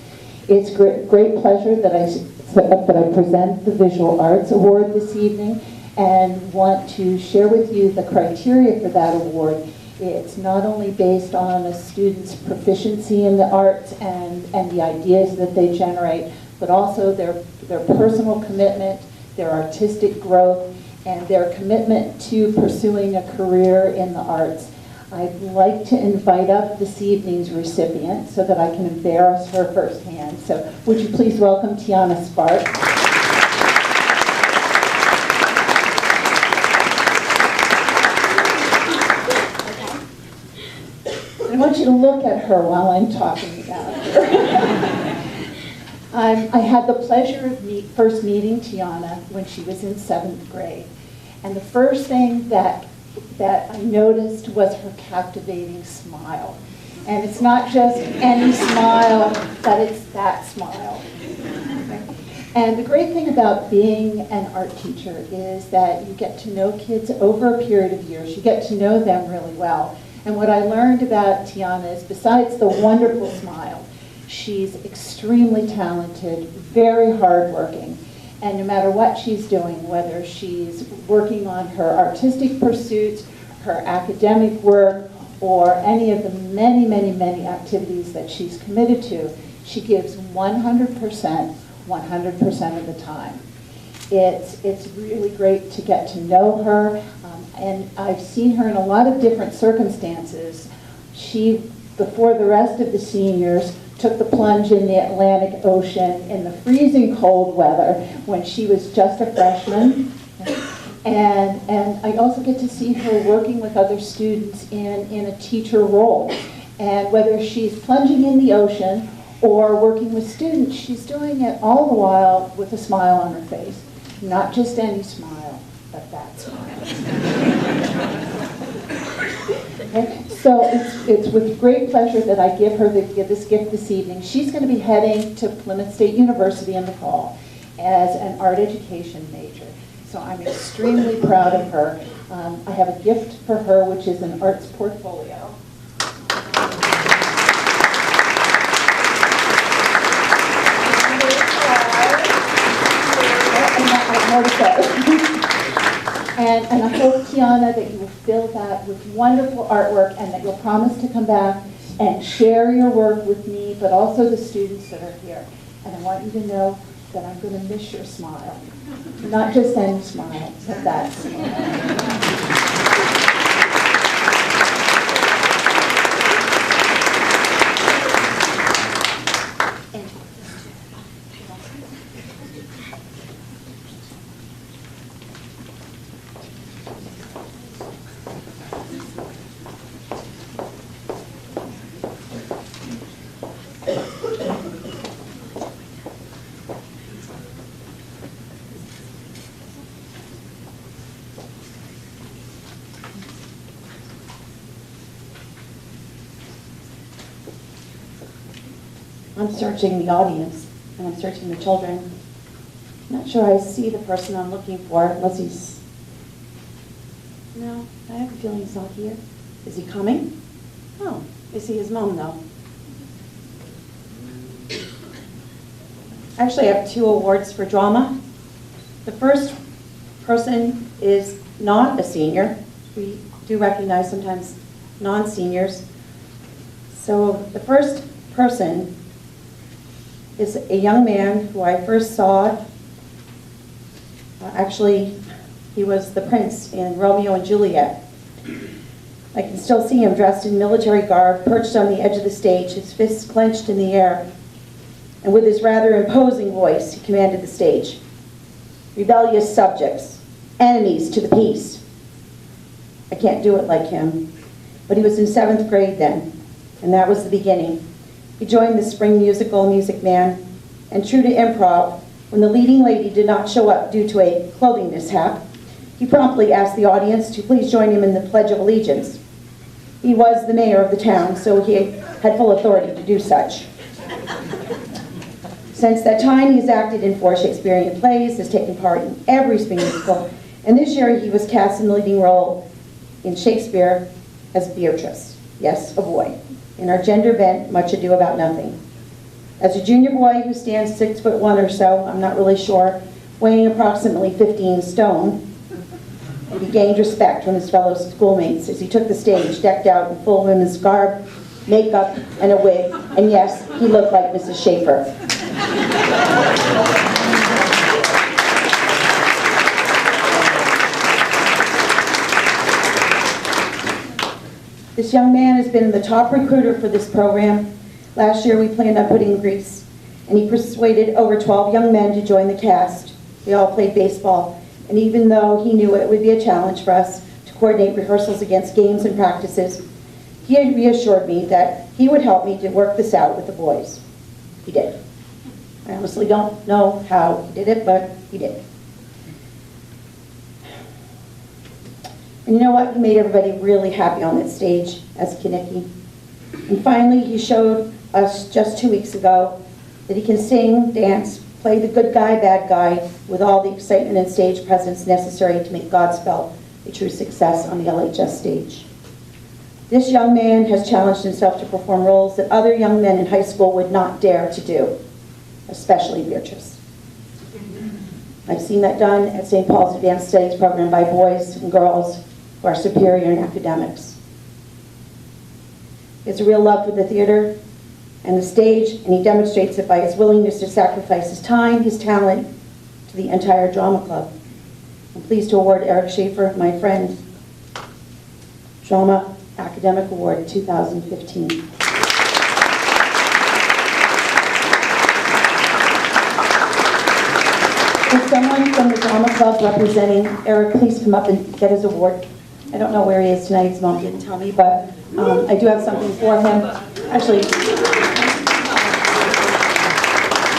Speaker 4: It's great pleasure that I present the Visual Arts Award this evening and want to share with you the criteria for that award. It's not only based on a student's proficiency in the arts and the ideas that they generate, but also their personal commitment, their artistic growth, and their commitment to pursuing a career in the arts. I'd like to invite up this evening's recipient so that I can embarrass her firsthand. So would you please welcome Tiana Spark. I want you to look at her while I'm talking about her. I had the pleasure of first meeting Tiana when she was in 7th grade. And the first thing that I noticed was her captivating smile. And it's not just any smile, but it's that smile. And the great thing about being an art teacher is that you get to know kids over a period of years. You get to know them really well. And what I learned about Tiana is, besides the wonderful smile, she's extremely talented, very hardworking. And no matter what she's doing, whether she's working on her artistic pursuits, her academic work, or any of the many, many, many activities that she's committed to, she gives 100% of the time. It's really great to get to know her, and I've seen her in a lot of different circumstances. She, before the rest of the seniors, took the plunge in the Atlantic Ocean in the freezing cold weather when she was just a freshman. And I also get to see her working with other students in a teacher role. And whether she's plunging in the ocean or working with students, she's doing it all the while with a smile on her face. Not just any smile, but that smile. Okay, so it's with great pleasure that I give her this gift this evening. She's going to be heading to Plymouth State University in the fall as an art education major. So I'm extremely proud of her. I have a gift for her, which is an arts portfolio. And I hope, Tiana, that you will fill that with wonderful artwork and that you'll promise to come back and share your work with me, but also the students that are here. And I want you to know that I'm going to miss your smile. Not just any smile, but that smile.
Speaker 16: I'm searching the audience, and I'm searching the children. I'm not sure I see the person I'm looking for, unless he's... No, I have a feeling he's not here. Is he coming? Oh, I see his mom, though. Actually, I have 2 awards for drama. The first person is not a senior. We do recognize sometimes non-seniors. So the first person is a young man who I first saw. Actually, he was the prince in Romeo and Juliet. I can still see him dressed in military garb, perched on the edge of the stage, his fists clenched in the air. And with his rather imposing voice, he commanded the stage. Rebellious subjects, enemies to the peace. I can't do it like him, but he was in 7th grade then, and that was the beginning. He joined the spring musical Music Man, and true to improv, when the leading lady did not show up due to a clothing mishap, he promptly asked the audience to please join him in the Pledge of Allegiance. He was the mayor of the town, so he had full authority to do such. Since that time, he's acted in 4 Shakespearean plays, has taken part in every spring musical, and this year he was cast in the leading role in Shakespeare as Beatrice, yes, a boy, in our gender bent Much Ado About Nothing. As a junior boy who stands 6'1" or so, I'm not really sure, weighing approximately 15 stone, he gained respect from his fellow schoolmates as he took the stage decked out in full women's garb, makeup, and a wig, and yes, he looked like Mrs. Schaefer. This young man has been the top recruiter for this program. Last year we planned on putting Grease, and he persuaded over 12 young men to join the cast. They all played baseball, and even though he knew it would be a challenge for us to coordinate rehearsals against games and practices, he had reassured me that he would help me to work this out with the boys. He did. I honestly don't know how he did it, but he did. And you know what? He made everybody really happy on that stage as Kinnicky. And finally, he showed us just 2 weeks ago that he can sing, dance, play the good guy, bad guy, with all the excitement and stage presence necessary to make Godspell a true success on the LHS stage. This young man has challenged himself to perform roles that other young men in high school would not dare to do, especially Beatrice. I've seen that done at St. Paul's Advanced Studies program by boys and girls who are superior in academics. He has a real love for the theater and the stage, and he demonstrates it by his willingness to sacrifice his time, his talent, to the entire drama club. I'm pleased to award Eric Schaefer, my friend, Drama Academic Award 2015. Would someone from the drama club representing Eric please come up and get his award? I don't know where he is tonight, his mom didn't tell me, but I do have something for him. Actually,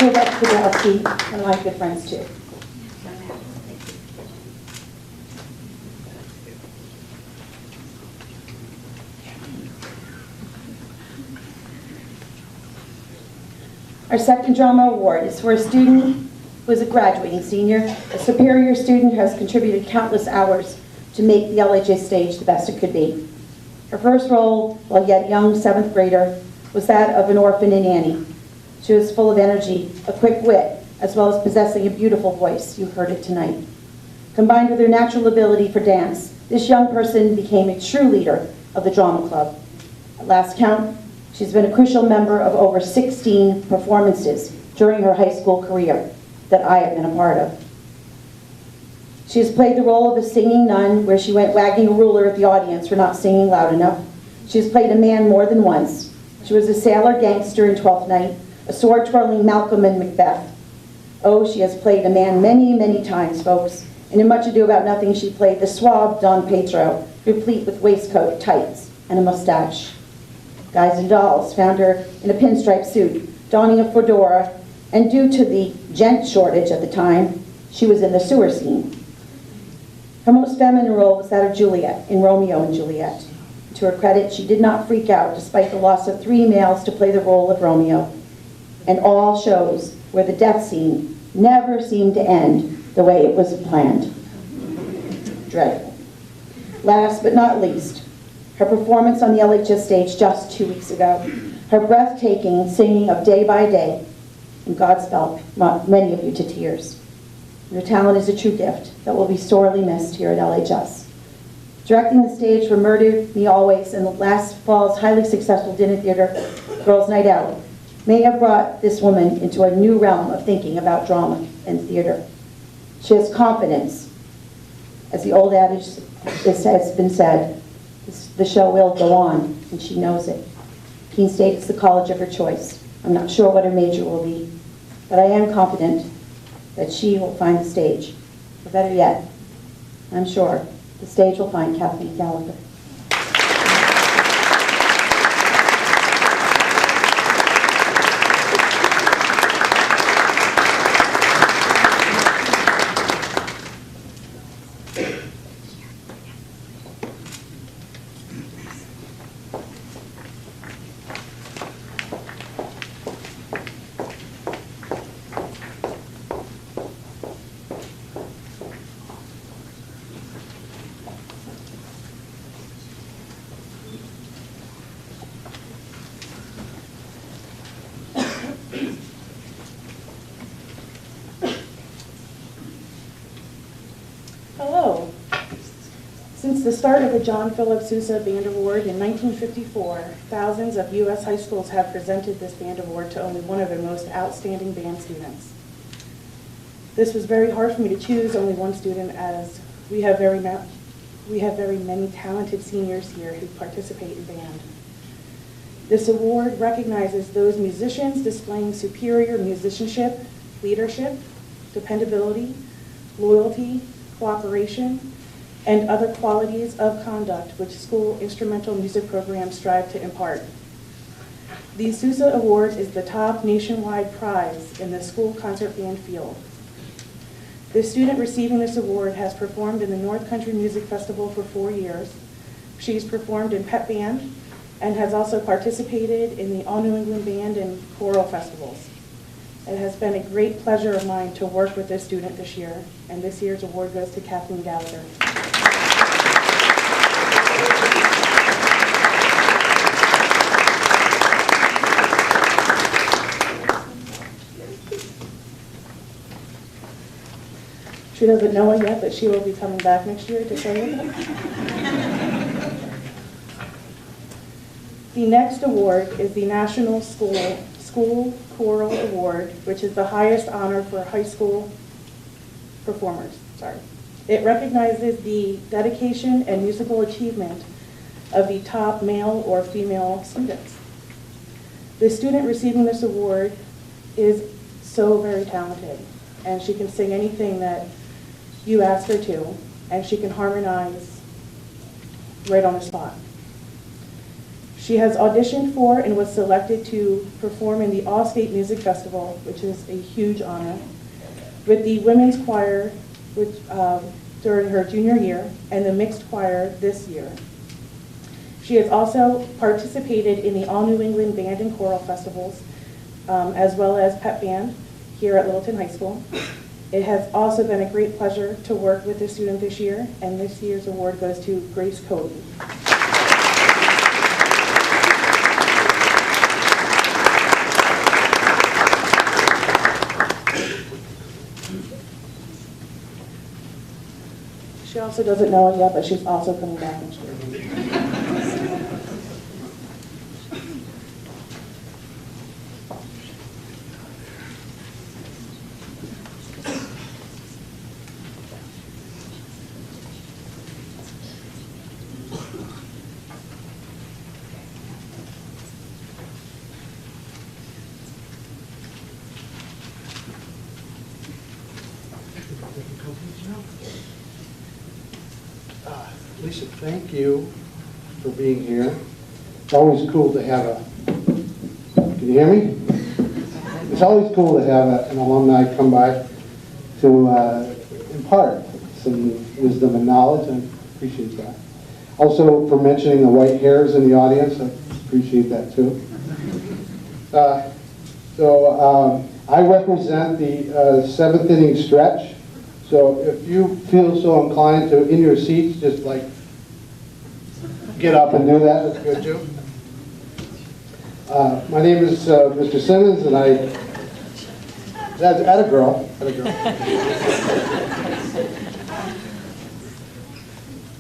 Speaker 16: Rex Podolsky, one of my good friends too. Our second drama award is for a student who is a graduating senior, a superior student who has contributed countless hours to make the LHS stage the best it could be. Her first role, while yet young 7th grader, was that of an orphan in Annie. She was full of energy, a quick wit, as well as possessing a beautiful voice. You heard it tonight. Combined with her natural ability for dance, this young person became a true leader of the drama club. At last count, she's been a crucial member of over 16 performances during her high school career that I have been a part of. She has played the role of a singing nun, where she went wagging a ruler at the audience for not singing loud enough. She has played a man more than once. She was a sailor gangster in Twelfth Night, a sword-twirling Malcolm in Macbeth. Oh, she has played a man many, many times, folks. And in Much Ado About Nothing, she played the suave Don Pedro, replete with waistcoat, tights, and a mustache. Guys and Dolls found her in a pinstripe suit, donning a fedora, and due to the gent shortage at the time, she was in the sewer scene. Her most feminine role was that of Juliet in Romeo and Juliet. To her credit, she did not freak out despite the loss of 3 males to play the role of Romeo. And all shows where the death scene never seemed to end the way it was planned. Dreadful. Last but not least, her performance on the LHS stage just 2 weeks ago. Her breathtaking singing of Day by Day, and Godspell brought many of you to tears. Your talent is a true gift that will be sorely missed here at LHS. Directing the stage for Murder Me Always and last fall's highly successful dinner theater, Girls' Night Out, may have brought this woman into a new realm of thinking about drama and theater. She has confidence. As the old adage has been said, the show will go on, and she knows it. Keene State is the college of her choice. I'm not sure what her major will be, but I am confident that she will find the stage. Or better yet, I'm sure the stage will find Kathleen Gallagher.
Speaker 17: Hello. Since the start of the John Philip Sousa Band Award in 1954, thousands of U.S. high schools have presented this band award to only one of their most outstanding band students. This was very hard for me to choose only one student, as we have very many talented seniors here who participate in band. This award recognizes those musicians displaying superior musicianship, leadership, dependability, loyalty, cooperation, and other qualities of conduct which school instrumental music programs strive to impart. The Sousa Award is the top nationwide prize in the school concert band field. The student receiving this award has performed in the North Country Music Festival for 4 years. She's performed in pep band and has also participated in the All New England Band and choral festivals. It has been a great pleasure of mine to work with this student this year, and this year's award goes to Kathleen Gallagher. She doesn't know it yet, but she will be coming back next year to play with us. The next award is the National School Choral Award, which is the highest honor for high school performers. It recognizes the dedication and musical achievement of the top male or female students. The student receiving this award is so very talented, and she can sing anything that you ask her to, and she can harmonize right on the spot. She has auditioned for and was selected to perform in the All-State Music Festival, which is a huge honor, with the women's choir during her junior year and the mixed choir this year. She has also participated in the All New England Band and Choral Festivals, as well as Pep Band here at Littleton High School. It has also been a great pleasure to work with this student this year, and this year's award goes to Grace Cody. She also doesn't know it yet, but she's also coming back next year.
Speaker 18: Lisa, thank you for being here. It's always cool to have can you hear me? It's always cool to have an alumni come by to impart some wisdom and knowledge. I appreciate that. Also for mentioning the white hairs in the audience, I appreciate that too. I represent the seventh inning stretch. So if you feel so inclined to, in your seats, just like get up and do that, that's good too. My name is Mr. Simmons, and that's a girl.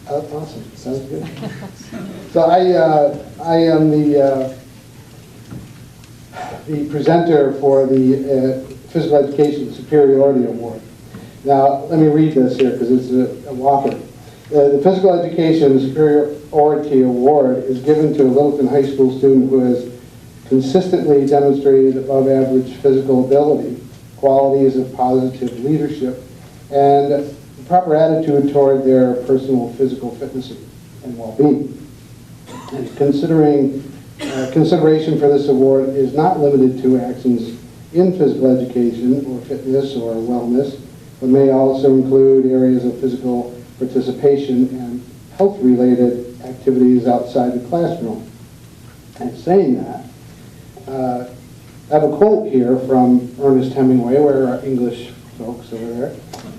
Speaker 18: That's awesome, sounds good. So I am the presenter for the Physical Education Superiority Award. Now, let me read this here because it's a whopper. The Physical Education Superiority Award is given to a Littleton High School student who has consistently demonstrated above average physical ability, qualities of positive leadership, and proper attitude toward their personal physical fitness and well-being. And consideration for this award is not limited to actions in physical education or fitness or wellness, but may also include areas of physical participation and health-related activities outside the classroom. And saying that, I have a quote here from Ernest Hemingway, where our English folks over there.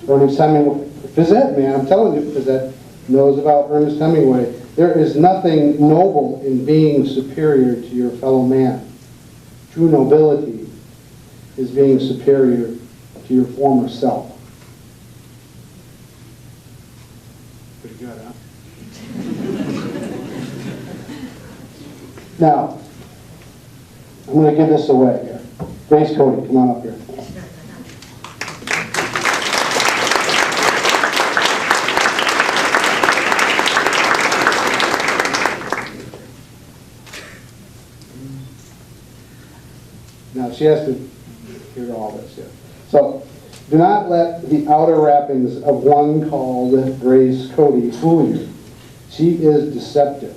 Speaker 18: Ernest Hemingway, Physette, man, I'm telling you, Physette knows about Ernest Hemingway. There is nothing noble in being superior to your fellow man. True nobility is being superior to your former self. Pretty good, huh? Now, I'm going to give this away here. Grace Cody, come on up here. Now, she has to hear all this here. So, do not let the outer wrappings of one called Grace Cody fool you. She is deceptive.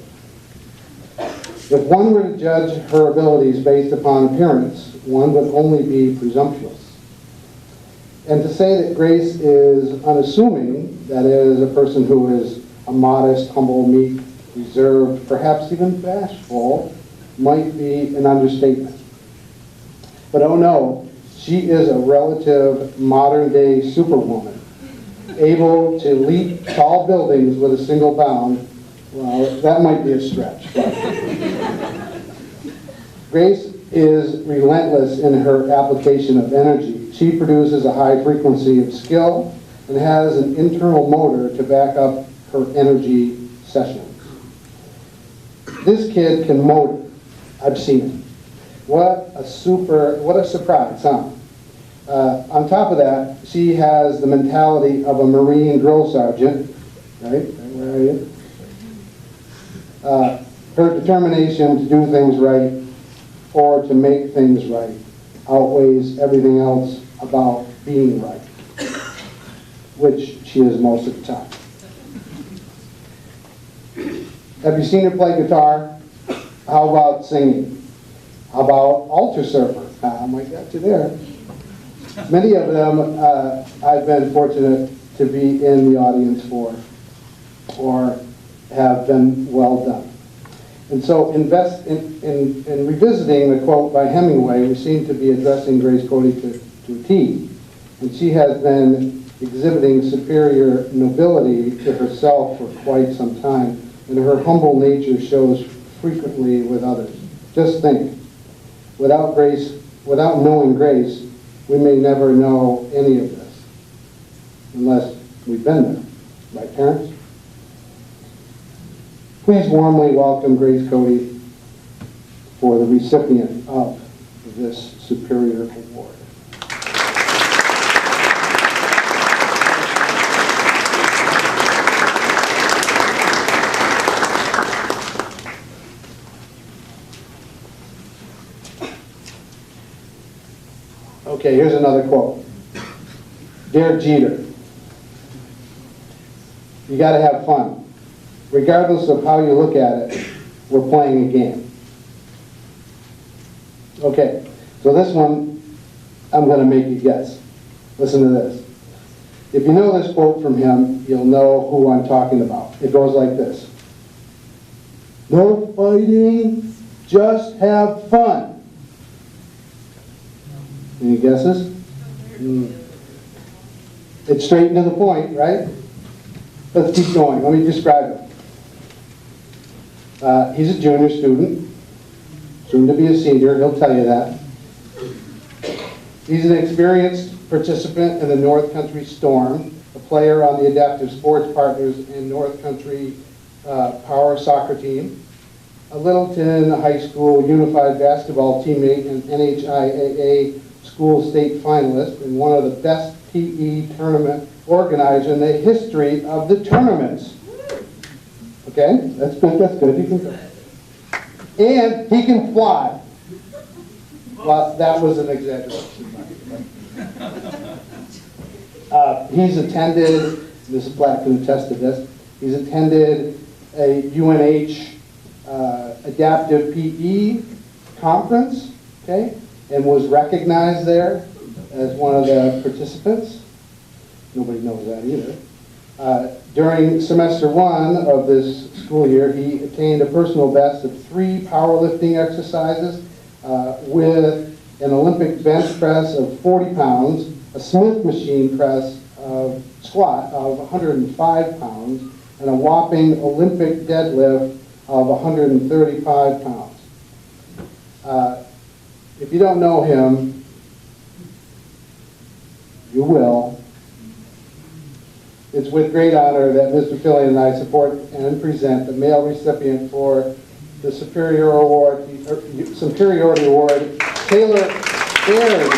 Speaker 18: If one were to judge her abilities based upon appearance, one would only be presumptuous. And to say that Grace is unassuming, that is, a person who is a modest, humble, meek, reserved, perhaps even bashful, might be an understatement. But oh no, she is a relative modern-day superwoman, able to leap tall buildings with a single bound. Well, that might be a stretch. But Grace is relentless in her application of energy. She produces a high frequency of skill and has an internal motor to back up her energy sessions. This kid can motor. I've seen it. What a surprise, huh? On top of that, she has the mentality of a Marine drill sergeant, right? Where are you? Her determination to do things right or to make things right outweighs everything else about being right, which she is most of the time. Have you seen her play guitar? How about singing? How about altar server? I might got you there. Many of them I've been fortunate to be in the audience for, or have been well done. And so in revisiting the quote by Hemingway, we seem to be addressing Grace Cody to a T. And she has been exhibiting superior nobility to herself for quite some time, and her humble nature shows frequently with others. Just think, without knowing Grace, we may never know any of this, unless we've been there. Right, parents? Please warmly welcome Grace Cody for the recipient of this Superior Award. Okay, here's another quote. Dear Jeter, you got to have fun. Regardless of how you look at it, we're playing a game. Okay, so this one, I'm going to make you guess. Listen to this. If you know this quote from him, you'll know who I'm talking about. It goes like this. No fighting, just have fun. Any guesses? It's straight and to the point, right? Let's keep going. Let me describe it. He's a junior student, soon to be a senior, he'll tell you that. He's an experienced participant in the North Country Storm, a player on the Adaptive Sports Partners and North Country Power Soccer team, a Littleton High School Unified Basketball teammate and NHIAA School State finalist, and one of the best PE tournament organizers in the history of the tournaments. Okay, that's good, that's good. He can, and he can fly. Well, that was an exaggeration. He's attended, Mrs. Platt can attest to this, he's attended a UNH adaptive PE conference, okay, and was recognized there as one of the participants. Nobody knows that either. During semester 1 of this school year, he attained a personal best of 3 powerlifting exercises with an Olympic bench press of 40 pounds, a Smith machine press of squat of 105 pounds, and a whopping Olympic deadlift of 135 pounds. If you don't know him, you will. It's with great honor that Mr. Fillion and I support and present the male recipient for the Superiority Award, Taylor Baird.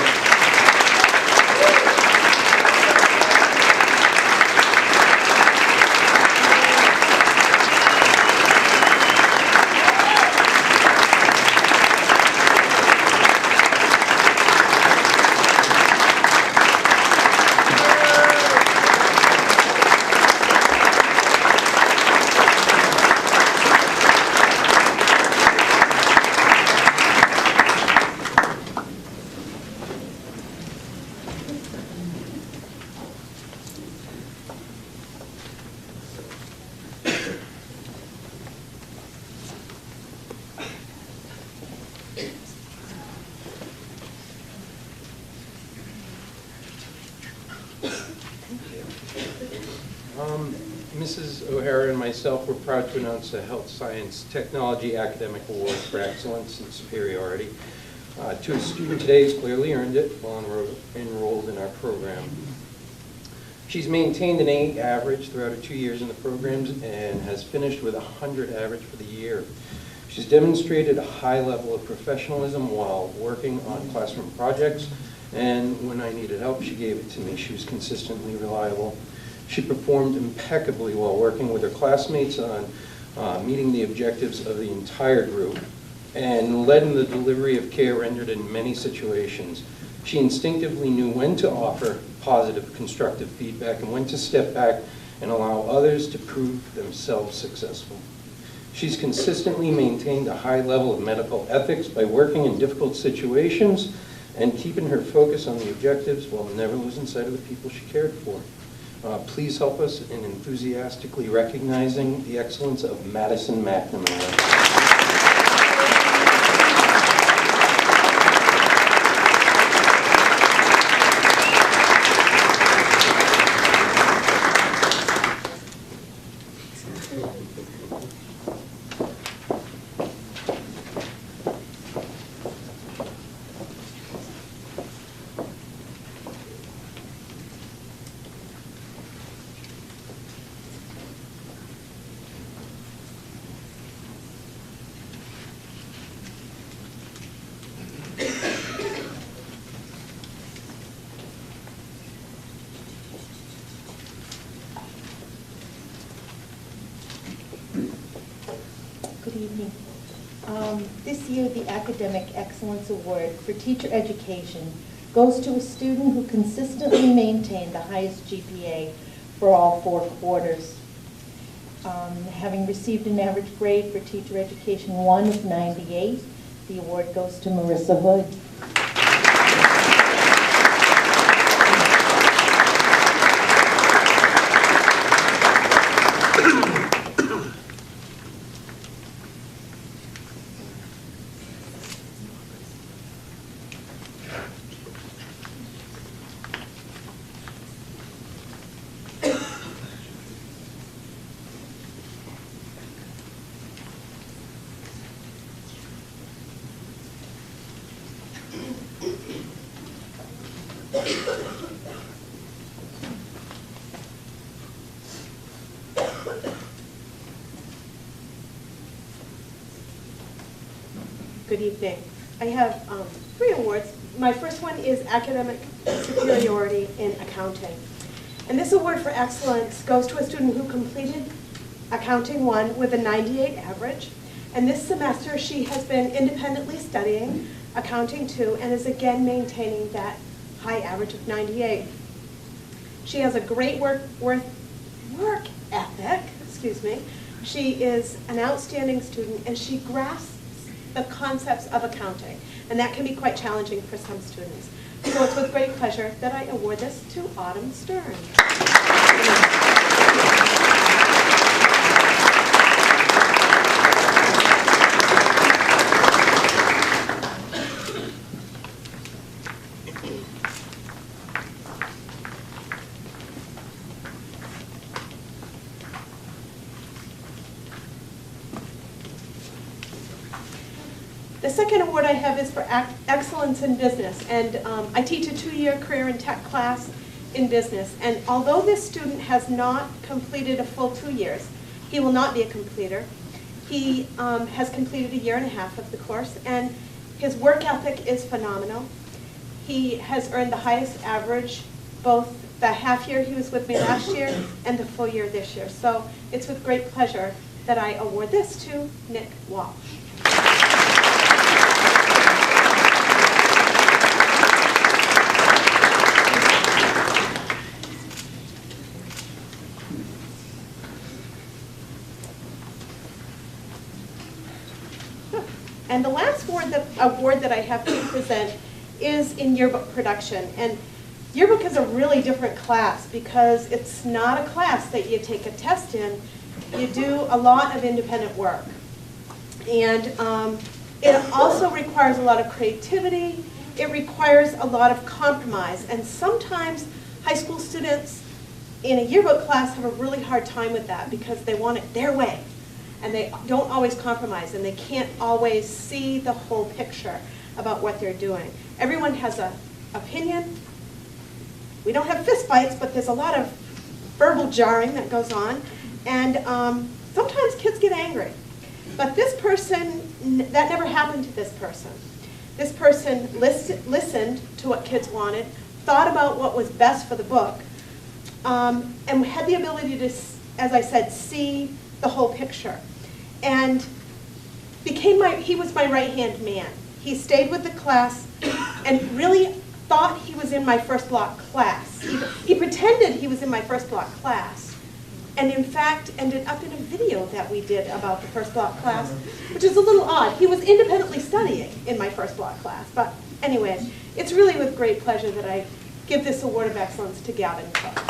Speaker 19: Mrs. O'Hara and myself were proud to announce the Health Science Technology Academic Award for Excellence and Superiority to a student today who's clearly earned it while enrolled in our program. She's maintained an 8 average throughout her 2 years in the programs and has finished with a 100 average for the year. She's demonstrated a high level of professionalism while working on classroom projects, and when I needed help, she gave it to me. She was consistently reliable. She performed impeccably while working with her classmates on meeting the objectives of the entire group and led in the delivery of care rendered in many situations. She instinctively knew when to offer positive, constructive feedback and when to step back and allow others to prove themselves successful. She's consistently maintained a high level of medical ethics by working in difficult situations and keeping her focus on the objectives while never losing sight of the people she cared for. Please help us in enthusiastically recognizing the excellence of Madison McNamara.
Speaker 20: Good evening. This year, the Academic Excellence Award for Teacher Education goes to a student who consistently maintained the highest GPA for all 4 quarters. Having received an average grade for Teacher Education 1 of 98, the award goes to Marissa Hood.
Speaker 3: Good evening. I have 3 awards. My first one is Academic Superiority in Accounting. And this award for excellence goes to a student who completed Accounting 1 with a 98 average. And this semester she has been independently studying Accounting 2 and is again maintaining that high average of 98. She has a great work ethic, She is an outstanding student and she grasps the concepts of accounting, and that can be quite challenging for some students. So it's with great pleasure that I award this to Autumn Stern. The second award I have is for excellence in business, and I teach a 2-year career in tech class in business. And although this student has not completed a full 2 years, he will not be a completer. He has completed 1.5 years of the course, and his work ethic is phenomenal. He has earned the highest average, both the half year he was with me last year and the full year this year. So it's with great pleasure that I award this to Nick Walsh. And the last award that I have to present is in yearbook production. And yearbook is a really different class because it's not a class that you take a test in. You do a lot of independent work. And it also requires a lot of creativity. It requires a lot of compromise. And sometimes high school students in a yearbook class have a really hard time with that because they want it their way. And they don't always compromise, and they can't always see the whole picture about what they're doing. Everyone has an opinion. We don't have fist fights, but there's a lot of verbal jarring that goes on. And sometimes kids get angry. But this person, that never happened to this person. This person listened to what kids wanted, thought about what was best for the book, and had the ability to, as I said, see the whole picture. And he was my right-hand man. He stayed with the class and really thought he was in my first block class. He pretended he was in my first block class, and in fact ended up in a video that we did about the first block class, which is a little odd. He was independently studying in my first block class, but anyway, it's really with great pleasure that I give this Award of Excellence to Gavin Cook.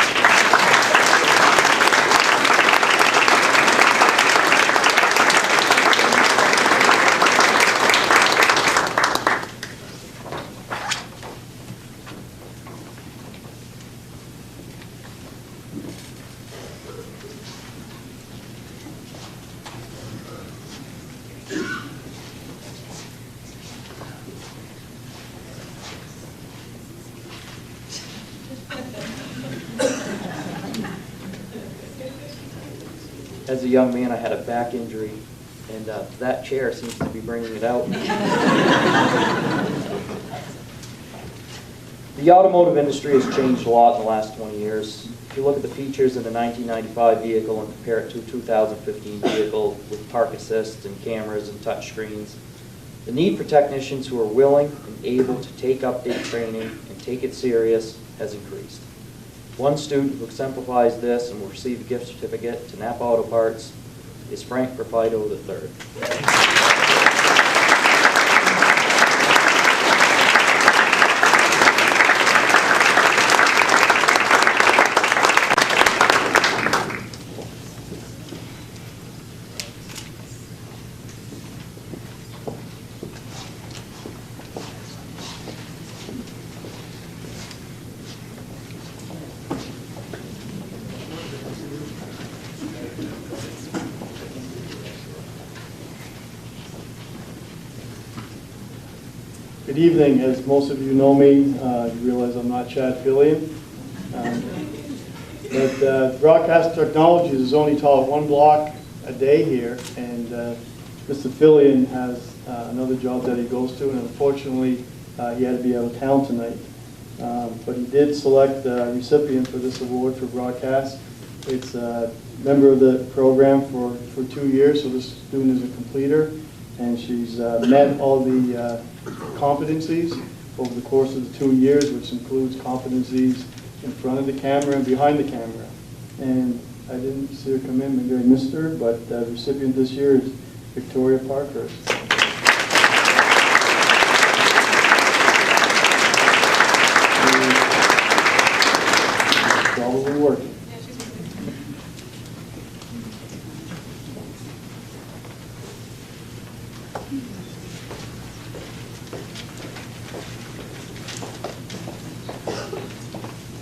Speaker 21: As a young man, I had a back injury, and that chair seems to be bringing it out. The automotive industry has changed a lot in the last 20 years. If you look at the features in a 1995 vehicle and compare it to a 2015 vehicle with park assist and cameras and touch screens, the need for technicians who are willing and able to take update training and take it serious has increased. One student who exemplifies this and will receive a gift certificate to Napa Auto Parts is Frank Graffito III.
Speaker 22: Good evening. As most of you know me, you realize I'm not Chad Fillion. But Broadcast Technologies is only taught one block a day here, and Mr. Fillion has another job that he goes to, and unfortunately he had to be out of town tonight. But he did select a recipient for this award for broadcast. It's a member of the program for 2 years, so this student is a completer, and she's met all the competencies over the course of the 2 years, which includes competencies in front of the camera and behind the camera. And I didn't see her come in, maybe I missed her, but the recipient this year is Victoria Parkhurst. She's probably working.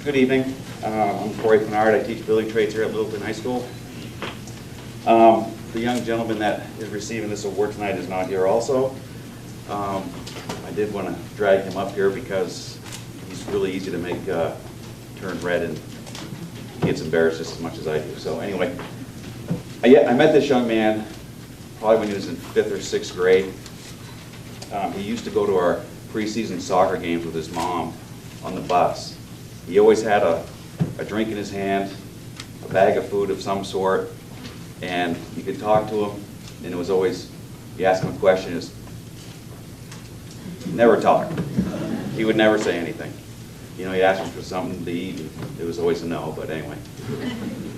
Speaker 23: Good evening. I'm Corey Pinard. I teach building trades here at Littleton High School. The young gentleman that is receiving this award tonight is not here also. I did want to drag him up here because he's really easy to make turn red, and he gets embarrassed just as much as I do. So anyway, I met this young man probably when he was in 5th or 6th grade. He used to go to our preseason soccer games with his mom on the bus. He always had a drink in his hand, a bag of food of some sort, and you could talk to him, and it was always, you ask him a question, is never talk. He would never say anything. You know, you ask him for something to eat, and it was always a no, but anyway.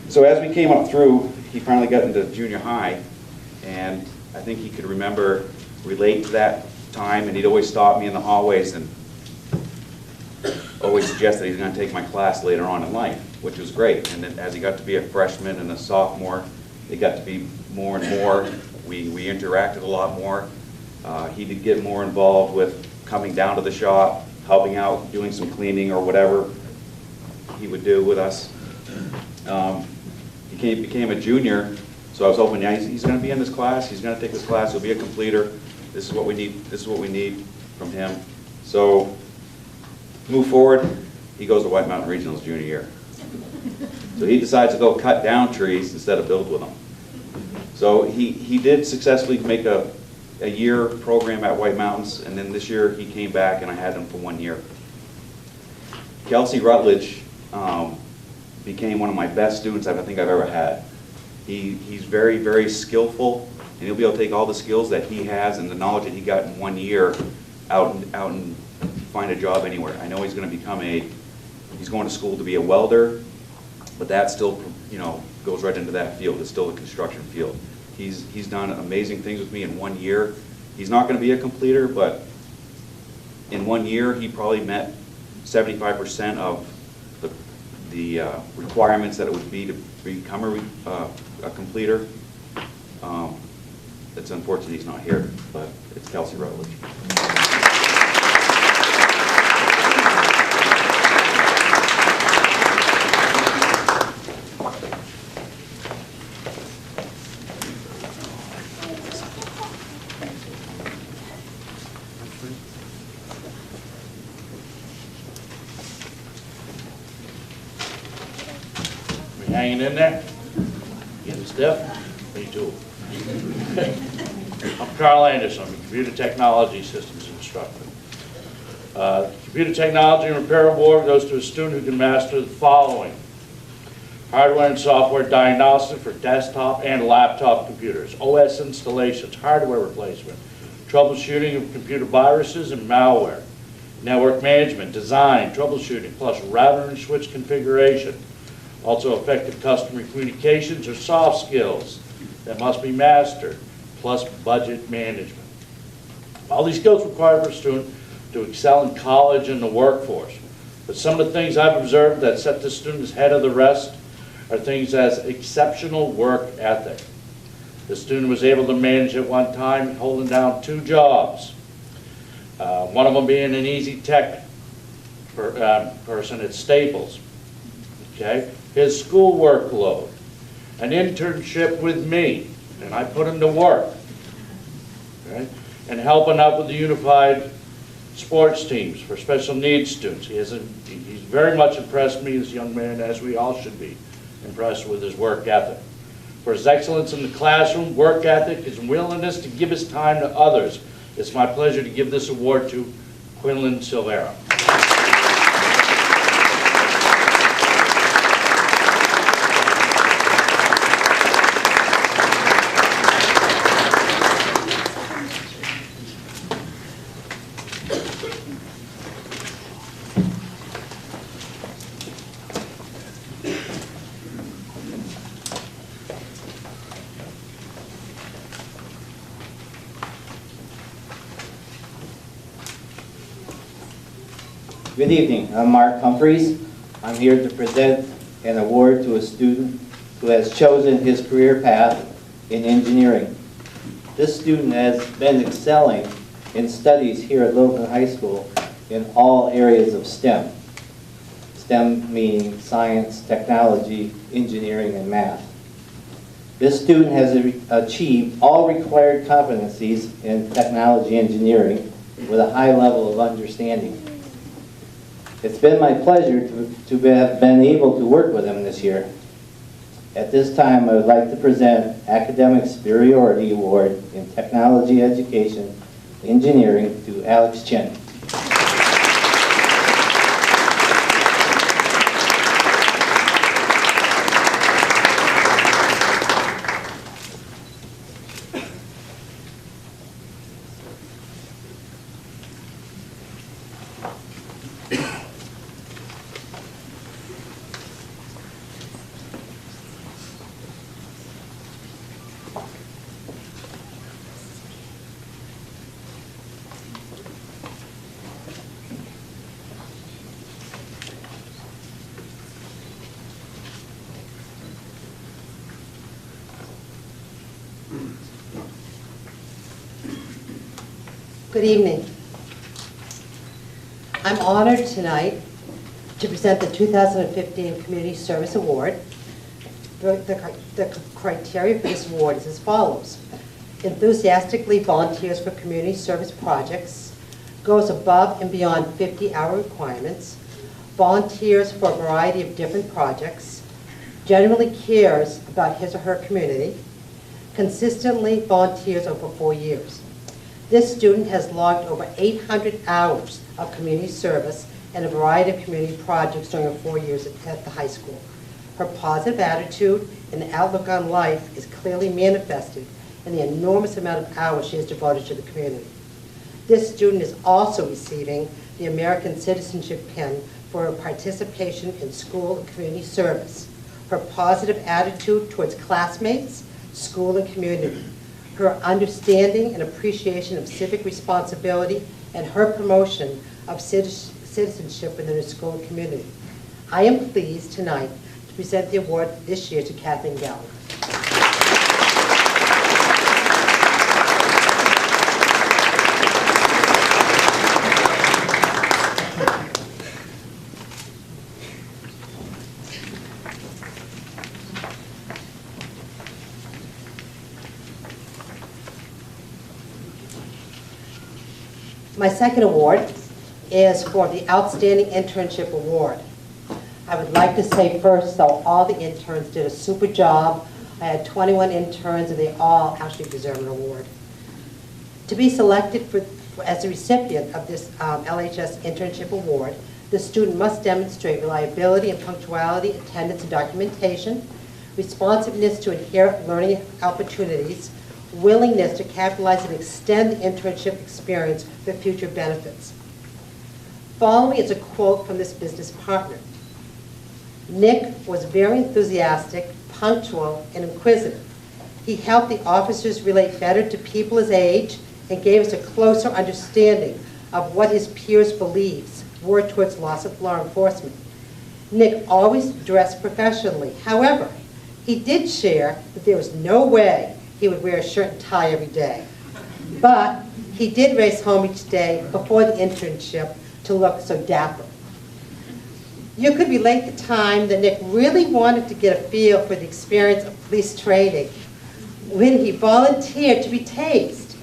Speaker 23: So as we came up through, he finally got into junior high, and I think he could relate to that time, and he'd always stop me in the hallways and always suggested he's going to take my class later on in life, which was great. And then as he got to be a freshman and a sophomore, it got to be more and more. We interacted a lot more. He did get more involved with coming down to the shop, helping out, doing some cleaning or whatever he would do with us. He became a junior, so I was hoping, yeah, he's going to be in this class. He's going to take this class. He'll be a completer. This is what we need. This is what we need from him. So move forward. He goes to White Mountain Regional's junior year. So he decides to go cut down trees instead of build with them. So he did successfully make a year program at White Mountains, and then this year he came back and I had him for 1 year. Kelsey Rutledge became one of my best students I think I've ever had. He's very, very skillful, and he'll be able to take all the skills that he has and the knowledge that he got in 1 year out and find a job anywhere. I know he's going to become he's going to school to be a welder, but that's still, goes right into that field. It's still a construction field. He's done amazing things with me in 1 year. He's not going to be a completer, but in 1 year, he probably met 75% of the requirements that it would be to become a completer. It's unfortunate he's not here, but it's Kelsey Rutledge.
Speaker 1: We hanging in there? Getting stiff? Me too. I'm Carl Anderson. I'm a computer technology systems instructor. Computer technology and repair award goes to a student who can master the following: hardware and software diagnostic for desktop and laptop computers, OS installations, hardware replacement, troubleshooting of computer viruses and malware, network management, design, troubleshooting, plus router and switch configuration. Also effective customer communications or soft skills that must be mastered, plus budget management. All these skills required for a student to excel in college and the workforce. But some of the things I've observed that set the students ahead of the rest are things as exceptional work ethic. The student was able to manage at one time holding down 2 jobs. One of them being an easy tech person at Staples. Okay? His school workload, an internship with me, and I put him to work, okay? And helping out with the unified sports teams for special needs students. He's very much impressed me as a young man, as we all should be impressed with his work ethic. For his excellence in the classroom, work ethic, his willingness to give his time to others, it's my pleasure to give this award to Quinlan Silvera.
Speaker 2: Good evening, I'm Mark Humphreys. I'm here to present an award to a student who has chosen his career path in engineering. This student has been excelling in studies here at Littleton High School in all areas of STEM. STEM meaning science, technology, engineering, and math. This student has achieved all required competencies in technology engineering with a high level of understanding. It's been my pleasure to have been able to work with him this year. At this time, I would like to present Academic Superiority Award in Technology Education Engineering to Alex Chen.
Speaker 5: Good evening. I'm honored tonight to present the 2015 Community Service Award. The criteria for this award is as follows: enthusiastically volunteers for community service projects, goes above and beyond 50-hour requirements, volunteers for a variety of different projects, generally cares about his or her community, consistently volunteers over 4 years. This student has logged over 800 hours of community service and a variety of community projects during her 4 years at the high school. Her positive attitude and outlook on life is clearly manifested in the enormous amount of hours she has devoted to the community. This student is also receiving the American Citizenship Pin for her participation in school and community service. her positive attitude towards classmates, school, and community, her understanding and appreciation of civic responsibility, and her promotion of citizenship within her school and community. I am pleased tonight to present the award this year to Kathleen Gallagher. My second award is for the Outstanding Internship Award. I would like to say first, though, all the interns did a super job. I had 21 interns, and they all actually deserve an award. To be selected as a recipient of this LHS Internship Award, the student must demonstrate reliability and punctuality, attendance and documentation, responsiveness to inherent learning opportunities, willingness to capitalize and extend the internship experience for future benefits. Following is a quote from this business partner. Nick was very enthusiastic, punctual, and inquisitive. He helped the officers relate better to people his age and gave us a closer understanding of what his peers' beliefs were towards loss of law enforcement. Nick always dressed professionally. However, he did share that there was no way he would wear a shirt and tie every day. But he did race home each day before the internship to look so dapper. You could relate the time that Nick really wanted to get a feel for the experience of police training when he volunteered to be tased.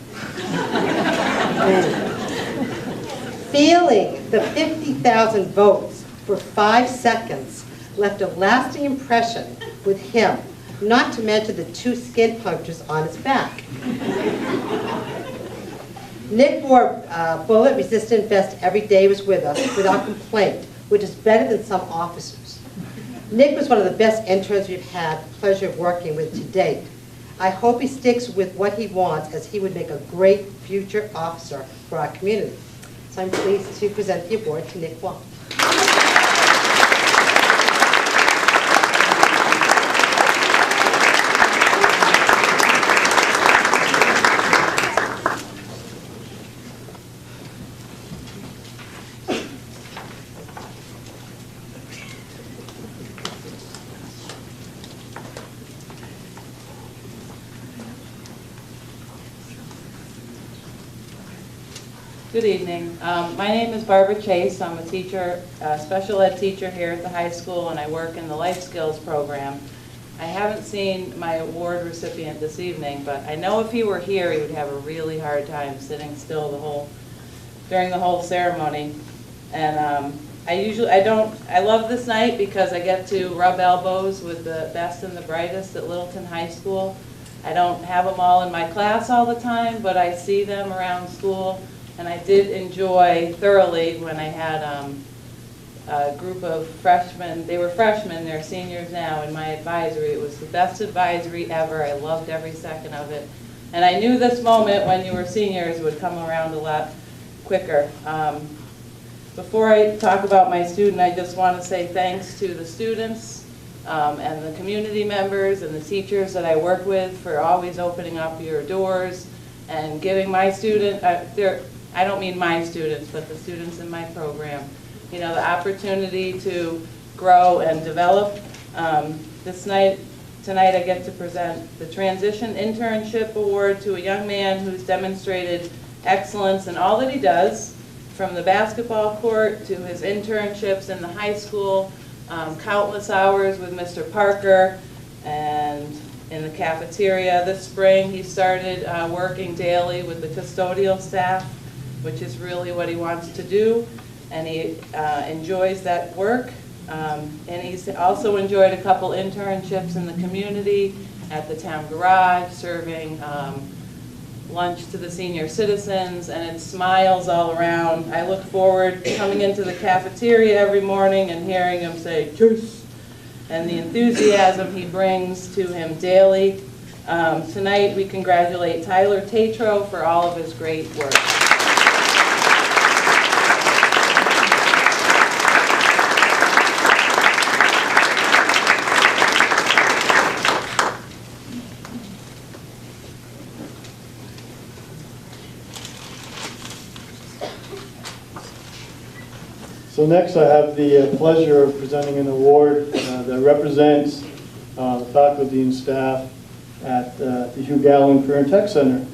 Speaker 5: Feeling the 50,000 votes for 5 seconds left a lasting impression with him, not to mention the 2 skin punctures on his back. Nick wore a bullet-resistant vest every day he was with us without complaint, which is better than some officers. Nick was one of the best interns we've had the pleasure of working with to date. I hope he sticks with what he wants, as he would make a great future officer for our community. So I'm pleased to present the award to Nick Wong.
Speaker 6: Good evening. My name is Barbara Chase. I'm a teacher, special ed teacher here at the high school, and I work in the life skills program. I haven't seen my award recipient this evening, but I know if he were here, he would have a really hard time sitting still during the whole ceremony. And I love this night because I get to rub elbows with the best and the brightest at Littleton High School. I don't have them all in my class all the time, but I see them around school. And I did enjoy thoroughly when I had a group of freshmen. They were freshmen, they're seniors now, in my advisory. It was the best advisory ever. I loved every second of it. And I knew this moment when you were seniors would come around a lot quicker. Before I talk about my student, I just want to say thanks to the students and the community members and the teachers that I work with for always opening up your doors and giving my student, I don't mean my students, but the students in my program, the opportunity to grow and develop. Tonight I get to present the Transition Internship Award to a young man who's demonstrated excellence in all that he does, from the basketball court to his internships in the high school, countless hours with Mr. Parker, and in the cafeteria. This spring he started working daily with the custodial staff, which is really what he wants to do, and he enjoys that work. And he's also enjoyed a couple internships in the community at the town garage, serving lunch to the senior citizens, and it's smiles all around. I look forward to coming into the cafeteria every morning and hearing him say, "Cheers," and the enthusiasm he brings to him daily. Tonight we congratulate Tyler Tatro for all of his great work.
Speaker 22: So next I have the pleasure of presenting an award that represents the faculty and staff at the Hugh Gallen Career and Tech Center,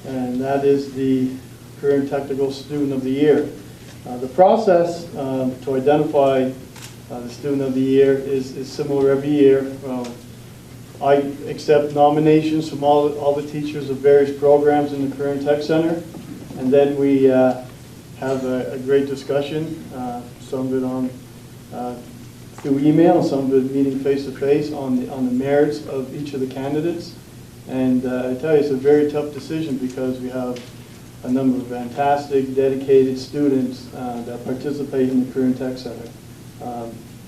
Speaker 22: and that is the Career and Technical Student of the Year. The process to identify the Student of the Year is similar every year. I accept nominations from all the teachers of various programs in the Career and Tech Center, and then we have a great discussion, some of it on through email, some of it meeting face-to-face on the merits of each of the candidates. And I tell you, it's a very tough decision because we have a number of fantastic, dedicated students that participate in the Career and Tech Center.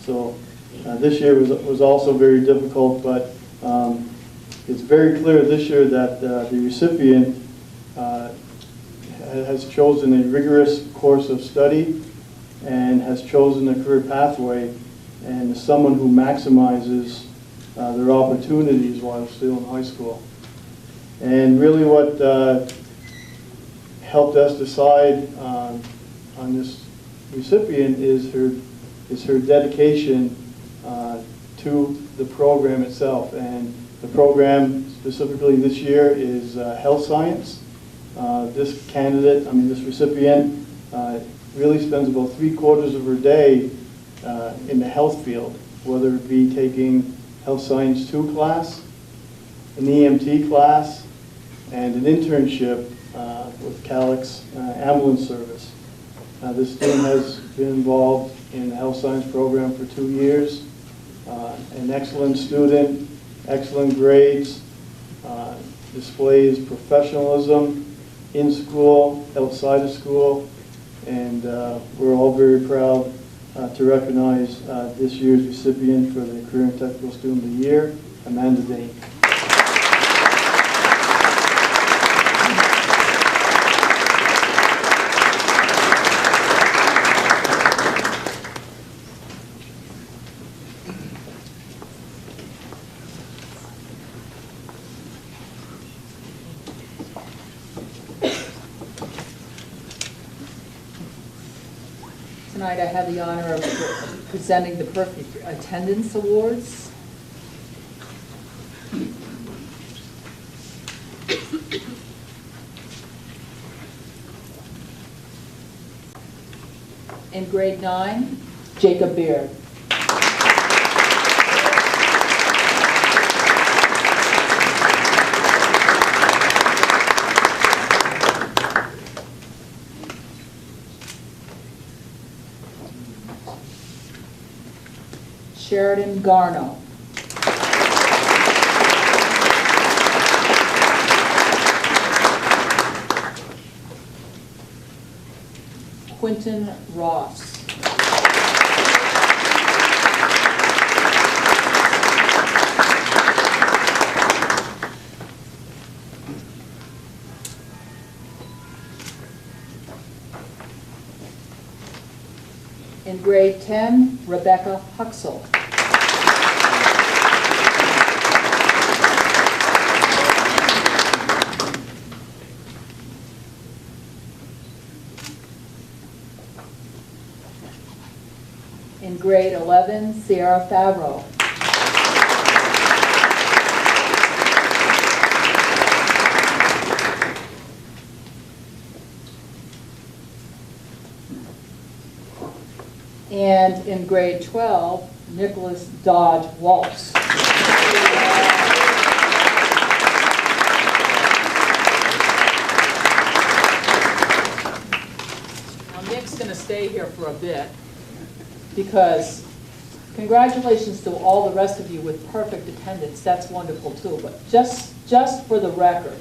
Speaker 22: So this year was also very difficult, but it's very clear this year that the recipient has chosen a rigorous course of study and has chosen a career pathway, and is someone who maximizes their opportunities while still in high school. And really what helped us decide on this recipient is her dedication to the program itself. And the program specifically this year is health science. This candidate, this recipient, really spends about 3/4 of her day in the health field, whether it be taking Health Science 2 class, an EMT class, and an internship with Calix Ambulance Service. This student has been involved in the health science program for 2 years. An excellent student, excellent grades, displays professionalism in school, outside of school, and we're all very proud to recognize this year's recipient for the Career and Technical Student of the Year, Amanda Dane.
Speaker 4: Tonight I have the honor of presenting the Perfect Attendance Awards. In grade 9, Jacob Beard. Sheridan Garno. Quentin Ross. In grade 10, Rebecca Huxell. In grade 11, Sierra Favreau. And in grade 12, Nicholas Dodge Waltz. Now Nick's going to stay here for a bit, because congratulations to all the rest of you with perfect attendance. That's wonderful too. But just for the record,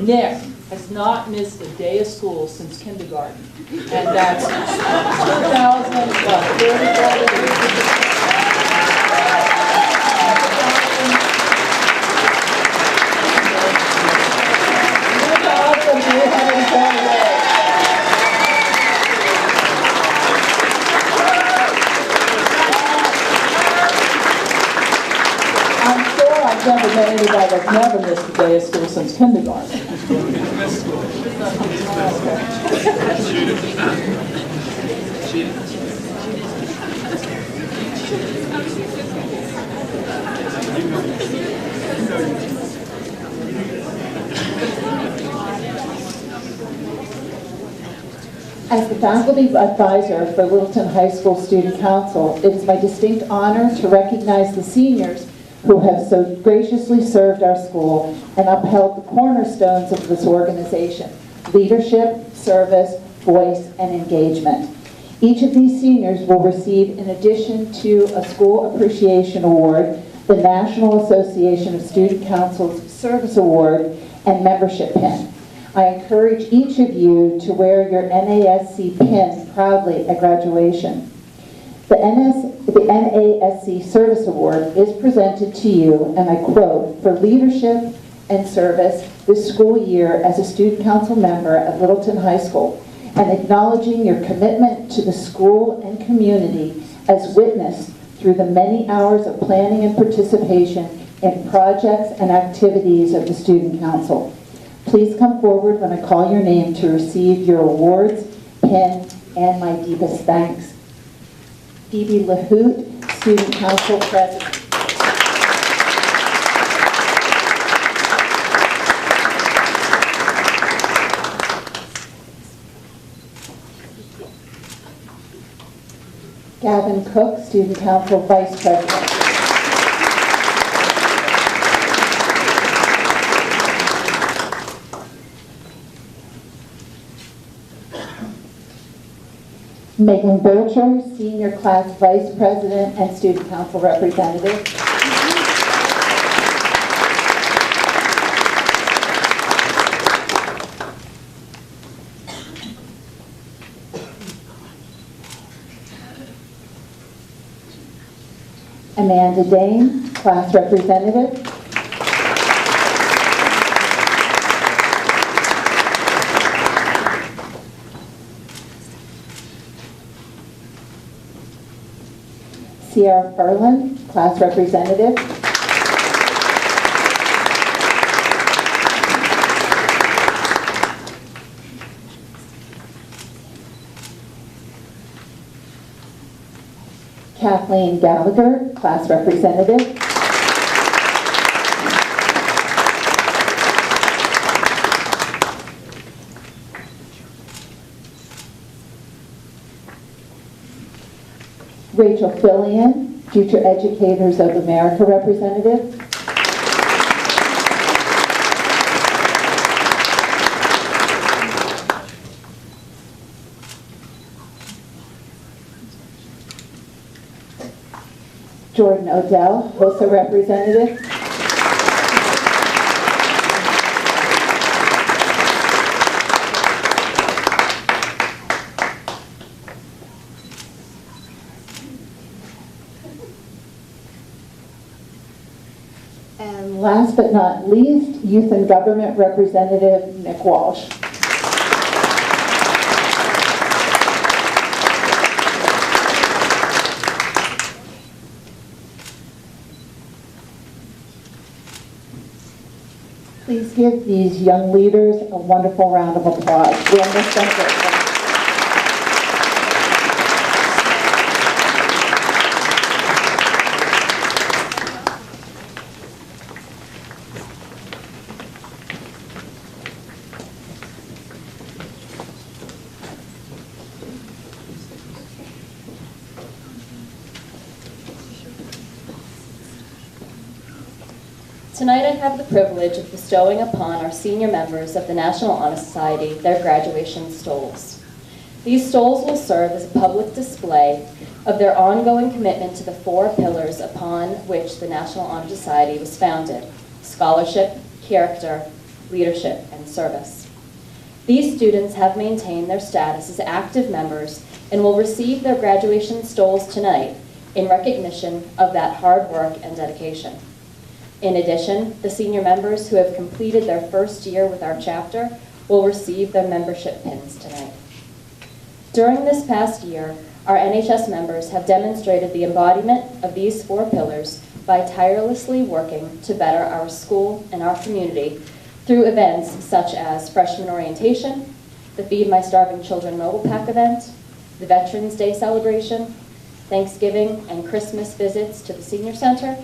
Speaker 4: Nick has not missed a day of school since kindergarten. And that's 2,340. I've never met anybody that's never missed a day of school since kindergarten. As the faculty advisor for Littleton High School Student Council, it is my distinct honor to recognize the seniors who have so graciously served our school and upheld the cornerstones of this organization: leadership, service, voice, and engagement. Each of these seniors will receive, in addition to a School Appreciation Award, the National Association of Student Council's Service Award and membership pin. I encourage each of you to wear your NASC pin proudly at graduation. The NASC Service Award is presented to you, and I quote, "for leadership and service this school year as a student council member at Littleton High School, and acknowledging your commitment to the school and community as witnessed through the many hours of planning and participation in projects and activities of the Student Council. Please come forward when I call your name to receive your awards, pin, and my deepest thanks." Phoebe LaHoot, Student Council President. Gavin Cook, Student Council Vice President. Megan Bircher, Senior Class Vice President and Student Council Representative. Amanda Dane, Class Representative. Sierra Furlan, Class Representative. Kathleen Gallagher, Class Representative. Rachel Fillion, Future Educators of America Representative. Jordan Odell, HOSA Representative. And last but not least, Youth and Government Representative Nick Walsh. Please give these young leaders a wonderful round of applause. We understand it.
Speaker 13: Tonight I have the privilege of bestowing upon our senior members of the National Honor Society their graduation stoles. These stoles will serve as a public display of their ongoing commitment to the four pillars upon which the National Honor Society was founded: scholarship, character, leadership, and service. These students have maintained their status as active members and will receive their graduation stoles tonight in recognition of that hard work and dedication. In addition, the senior members who have completed their first year with our chapter will receive their membership pins tonight. During this past year, our NHS members have demonstrated the embodiment of these four pillars by tirelessly working to better our school and our community through events such as freshman orientation, the Feed My Starving Children Mobile Pack event, the Veterans Day celebration, Thanksgiving and Christmas visits to the Senior Center,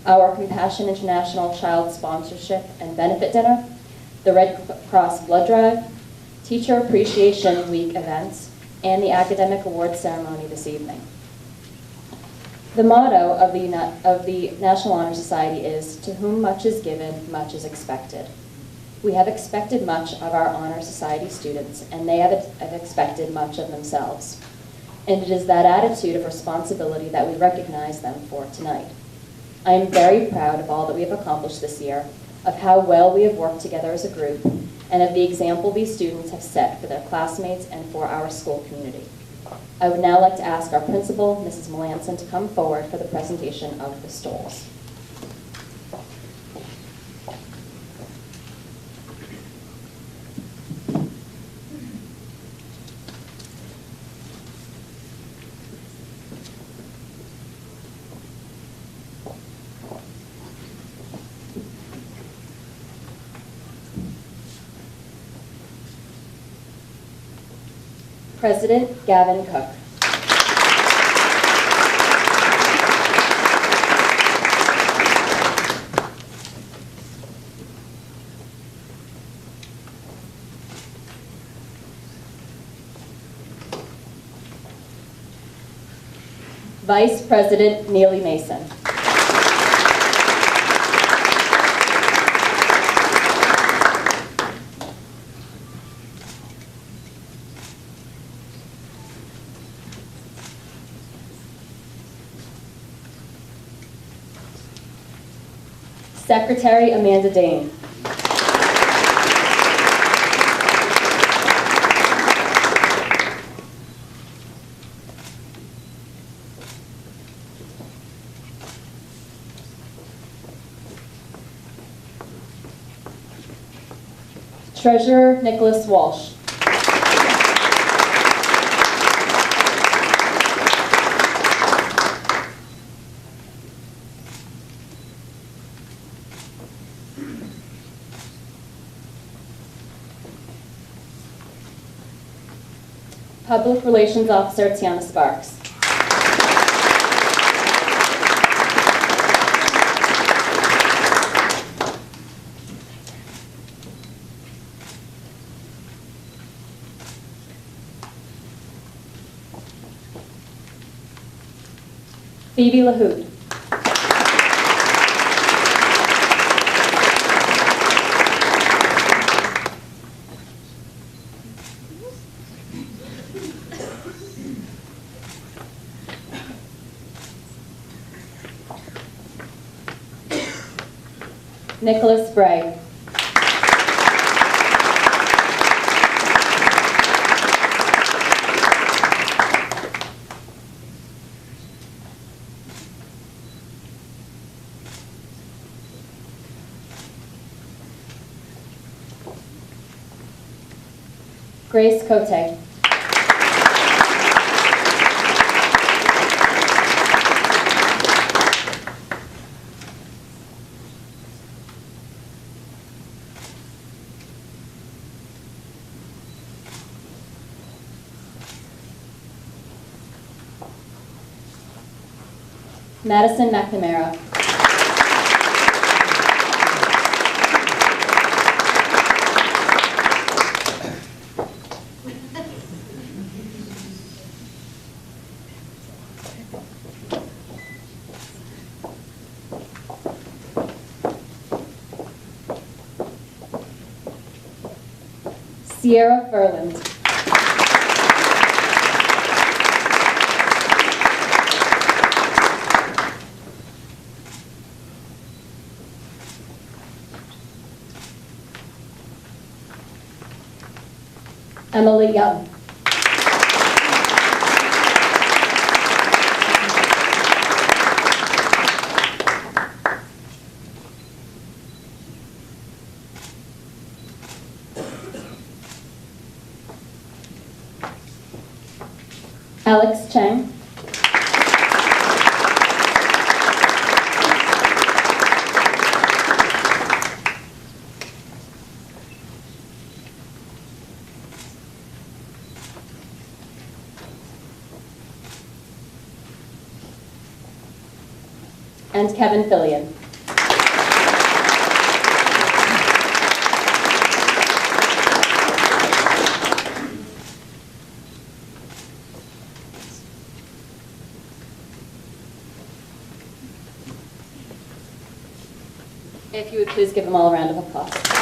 Speaker 13: our Compassion International Child Sponsorship and Benefit Dinner, the Red Cross Blood Drive, Teacher Appreciation Week events, and the Academic Awards ceremony this evening. The motto of the National Honor Society is, "To whom much is given, much is expected." We have expected much of our Honor Society students, and they have expected much of themselves. And it is that attitude of responsibility that we recognize them for tonight. I am very proud of all that we have accomplished this year, of how well we have worked together as a group, and of the example these students have set for their classmates and for our school community. I would now like to ask our principal, Mrs. Melanson, to come forward for the presentation of the stoles. President Gavin Cook. Vice President Neely Mason. Secretary Amanda Dane. Treasurer Nicholas Walsh. Public Relations Officer Tiana Sparks. Phoebe LaHood. Nicholas Bray. Grace Cote. Madison McNamara. Sierra Furland. Emily Young. Alex Cheng. and Kevin Fillion. If you would please give them all a round of applause.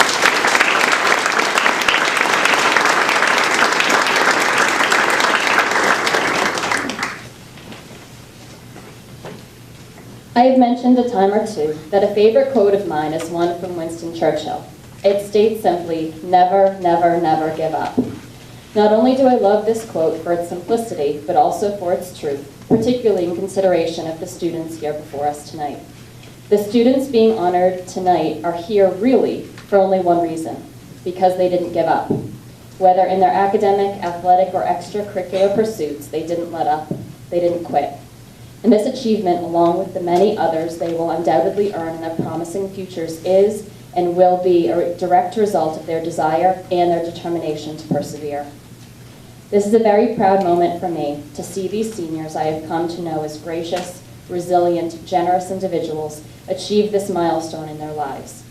Speaker 13: I have mentioned a time or two that a favorite quote of mine is one from Winston Churchill. It states simply, never, never, never give up. Not only do I love this quote for its simplicity, but also for its truth, particularly in consideration of the students here before us tonight. The students being honored tonight are here really for only one reason, because they didn't give up. Whether in their academic, athletic, or extracurricular pursuits, they didn't let up, they didn't quit. And this achievement, along with the many others they will undoubtedly earn in their promising futures, is and will be a direct result of their desire and their determination to persevere. This is a very proud moment for me to see these seniors I have come to know as gracious, resilient, generous individuals achieve this milestone in their lives.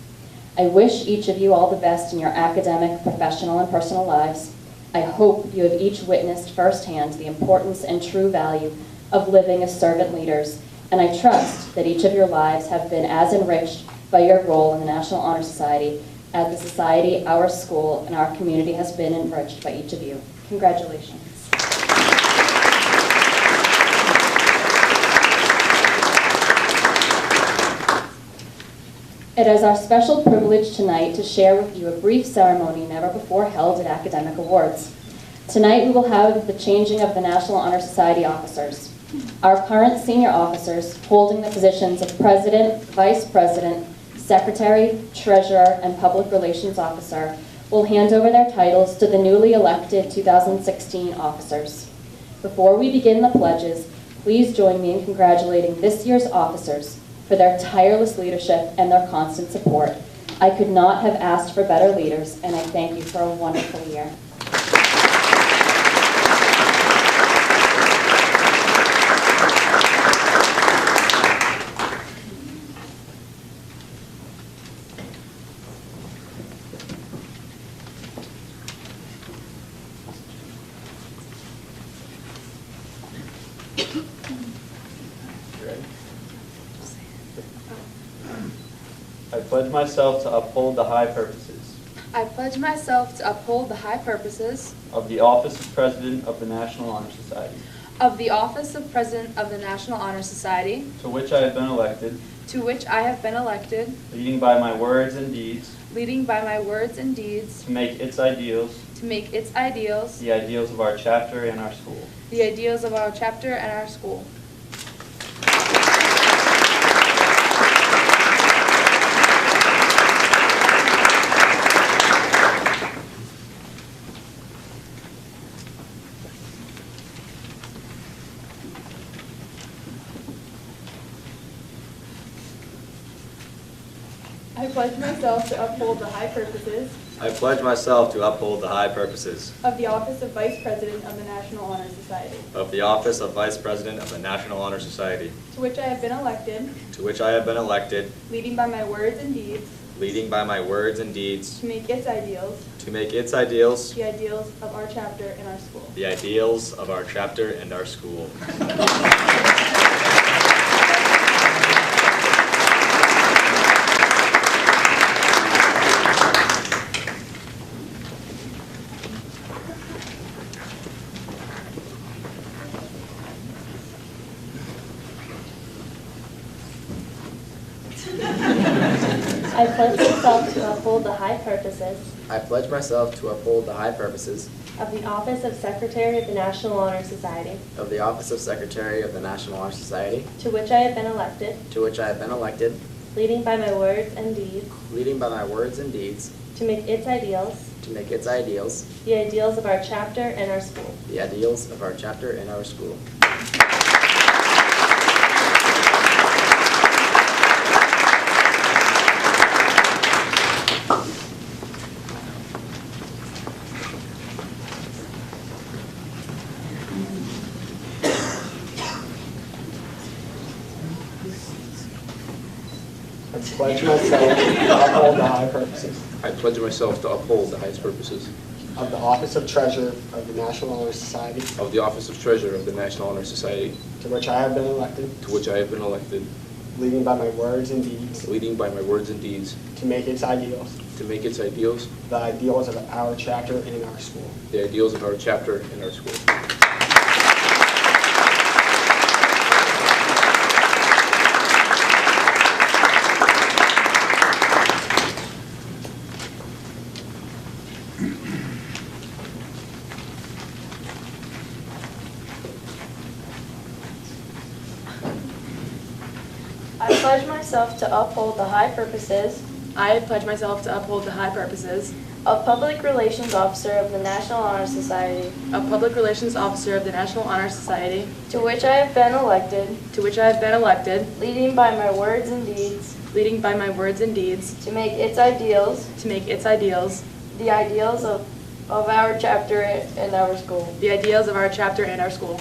Speaker 13: I wish each of you all the best in your academic, professional, and personal lives. I hope you have each witnessed firsthand the importance and true value of living as servant leaders, and I trust that each of your lives have been as enriched by your role in the National Honor Society as the society, our school, and our community has been enriched by each of you. Congratulations. It is our special privilege tonight to share with you a brief ceremony never before held at Academic Awards. Tonight we will have the changing of the National Honor Society officers. Our current senior officers holding the positions of President, Vice President, Secretary, Treasurer, and Public Relations Officer will hand over their titles to the newly elected 2016 officers. Before we begin the pledges, please join me in congratulating this year's officers for their tireless leadership and their constant support. I could not have asked for better leaders, and I thank you for a wonderful year.
Speaker 21: I pledge myself to uphold the high purposes
Speaker 7: I pledge myself to uphold the high purposes
Speaker 21: of the office of President of the National Honor Society,
Speaker 7: of the office of President of the National Honor Society,
Speaker 21: to which I have been elected,
Speaker 7: to which I have been elected,
Speaker 21: leading by my words and deeds,
Speaker 7: leading by my words and deeds,
Speaker 21: to make its ideals
Speaker 7: to make its ideals
Speaker 21: the ideals of our chapter and our school.
Speaker 7: the ideals of our chapter and our school. I pledge myself to uphold the high purposes
Speaker 8: I pledge myself to uphold the high purposes
Speaker 7: of the office of Vice President of the National Honor Society,
Speaker 8: of the office of Vice President of the National Honor Society,
Speaker 7: to which I have been elected,
Speaker 8: to which I have been elected,
Speaker 7: leading by my words and deeds,
Speaker 8: leading by my words and deeds,
Speaker 7: to make its ideals
Speaker 8: to make its ideals
Speaker 7: the ideals of our chapter and our school.
Speaker 8: the ideals of our chapter and our school.
Speaker 12: I pledge myself to uphold the high purposes
Speaker 8: I pledge myself to uphold the high purposes
Speaker 12: of the office of Secretary of the National Honor Society,
Speaker 8: of the office of Secretary of the National Honor Society,
Speaker 12: to which I have been elected,
Speaker 8: to which I have been elected,
Speaker 12: leading by my words and deeds,
Speaker 8: leading by my words and deeds,
Speaker 12: to make its ideals
Speaker 8: to make its ideals
Speaker 12: the ideals of our chapter and our school.
Speaker 8: the ideals of our chapter and our school.
Speaker 9: pledge myself to uphold the high purposes
Speaker 10: I pledge myself to uphold the highest purposes
Speaker 9: of the Office of Treasurer of the National Honor Society,
Speaker 10: of the Office of Treasurer of the National Honor Society,
Speaker 9: to which I have been elected,
Speaker 10: to which I have been elected,
Speaker 9: leading by my words and deeds,
Speaker 10: leading by my words and deeds,
Speaker 9: to make its ideals,
Speaker 10: to make its ideals,
Speaker 9: the ideals of our chapter in our school.
Speaker 10: the ideals of our chapter in our school.
Speaker 11: I pledge myself to uphold the high purposes
Speaker 7: I pledge myself to uphold the high purposes
Speaker 11: of Public Relations Officer of the National Honor Society,
Speaker 7: of Public Relations Officer of the National Honor Society,
Speaker 11: to which I have been elected,
Speaker 7: to which I have been elected,
Speaker 11: leading by my words and deeds,
Speaker 7: leading by my words and deeds,
Speaker 11: to make its ideals,
Speaker 7: the ideals
Speaker 11: of our chapter and our school.
Speaker 7: the ideals of our chapter and our school.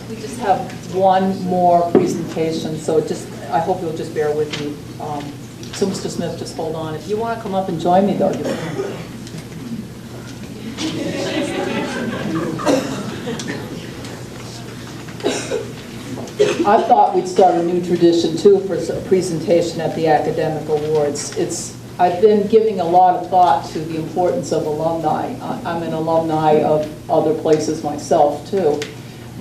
Speaker 4: We just have one more presentation, so I hope you'll just bear with me. So Mr. Smith, just hold on. If you want to come up and join me, though, you can. I thought we'd start a new tradition, too, for a presentation at the Academic Awards. I've been giving a lot of thought to the importance of alumni. I'm an alumni of other places myself, too.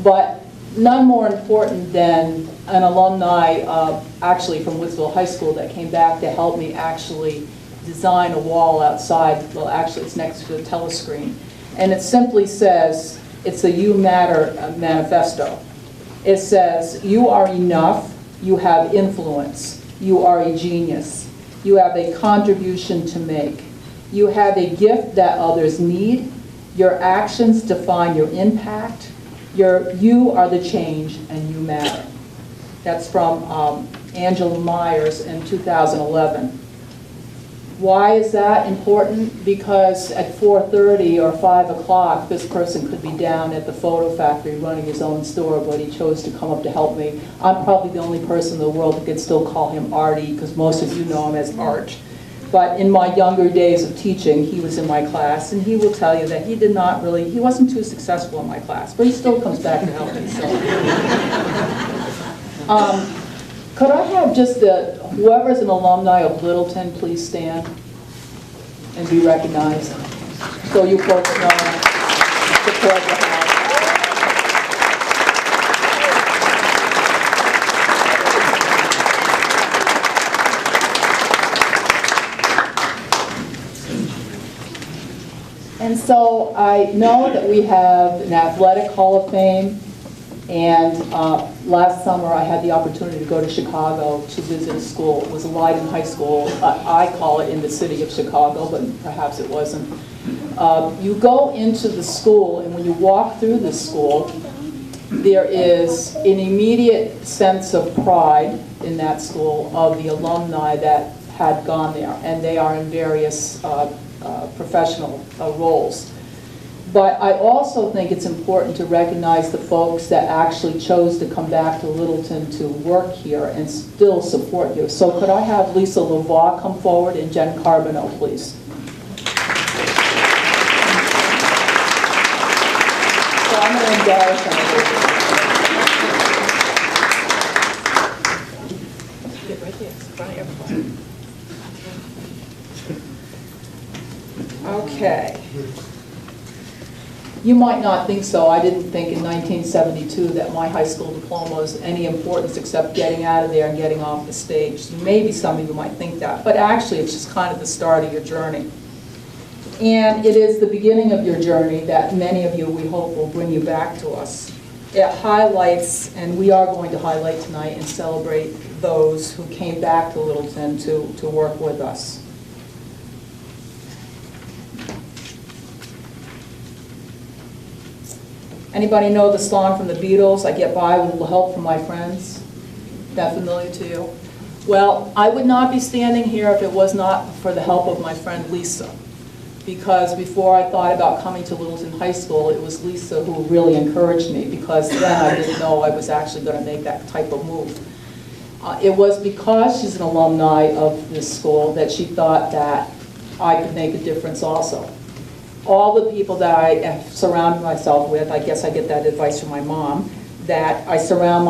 Speaker 4: But none more important than an alumni, actually from Woodsville High School, that came back to help me actually design a wall outside. Well, actually, it's next to a telescreen. And it simply says, it's a You Matter manifesto. It says, you are enough, you have influence, you are a genius, you have a contribution to make, you have a gift that others need, your actions define your impact, you are the change and you matter. That's from Angela Myers in 2011. Why is that important? Because at 4:30 or 5 o'clock, this person could be down at the photo factory running his own store, but he chose to come up to help me. I'm probably the only person in the world that could still call him Artie, because most of you know him as Art. But in my younger days of teaching, he was in my class, and he will tell you that he wasn't too successful in my class, but he still comes back to help me. So. Could I have just whoever's an alumni of Littleton, please stand and be recognized, so you folks know support the house. And so I know that we have an athletic Hall of Fame, and last summer I had the opportunity to go to Chicago to visit a school. It was Leiden High School. I call it in the city of Chicago, but perhaps it wasn't. You go into the school, and when you walk through the school, there is an immediate sense of pride in that school of the alumni that had gone there, and they are in various professional roles. But I also think it's important to recognize the folks that actually chose to come back to Littleton to work here and still support you. So could I have Lisa Lavoie come forward and Jen Carbonell, please? So I'm going to embarrass them. Get right there, front of everybody. Okay. You might not think so. I didn't think in 1972 that my high school diploma was any importance except getting out of there and getting off the stage. Maybe some of you might think that, but actually it's just kind of the start of your journey. And it is the beginning of your journey that many of you, we hope, will bring you back to us. It highlights, and we are going to highlight tonight and celebrate those who came back to Littleton to work with us. Anybody know the song from the Beatles, I Get By with a Little Help from My Friends? That familiar to you? Well, I would not be standing here if it was not for the help of my friend Lisa. Because before I thought about coming to Littleton High School, it was Lisa who really encouraged me, because then I didn't know I was actually going to make that type of move. It was because she's an alumni of this school that she thought that I could make a difference also. All the people that I have surrounded myself with, I guess I get that advice from my mom, that I surround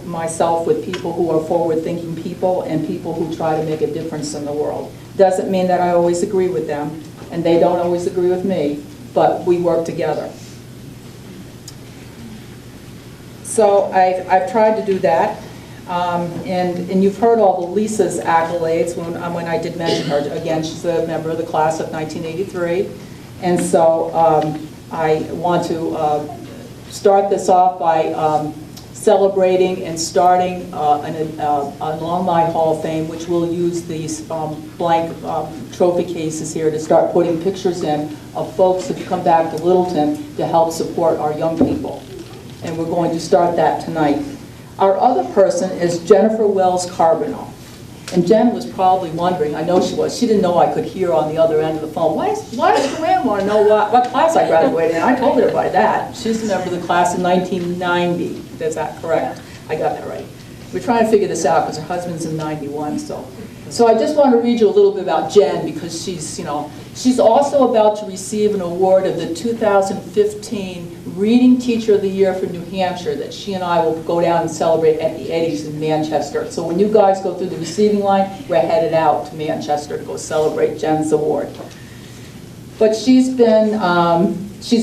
Speaker 4: myself with people who are forward-thinking people and people who try to make a difference in the world. Doesn't mean that I always agree with them, and they don't always agree with me, but we work together. So I've tried to do that, and you've heard all the Lisa's accolades when I did mention her. Again, she's a member of the class of 1983, and so I want to start this off by celebrating and starting an Alumni Hall of Fame, which will use these blank trophy cases here to start putting pictures in of folks who've come back to Littleton to help support our young people. And we're going to start that tonight. Our other person is Jennifer Wells Carbonell. And Jen was probably wondering, I know she was, she didn't know I could hear on the other end of the phone, why does Joanne want to know what class I graduated in? I told her by that. She's a member of the class in 1990. Is that correct? I got that right. We're trying to figure this out because her husband's in 91, so. So I just want to read you a little bit about Jen, because she's, she's also about to receive an award of the 2015 Reading Teacher of the Year for New Hampshire that she and I will go down and celebrate at the Eddies in Manchester. So when you guys go through the receiving line, we're headed out to Manchester to go celebrate Jen's award. But she's an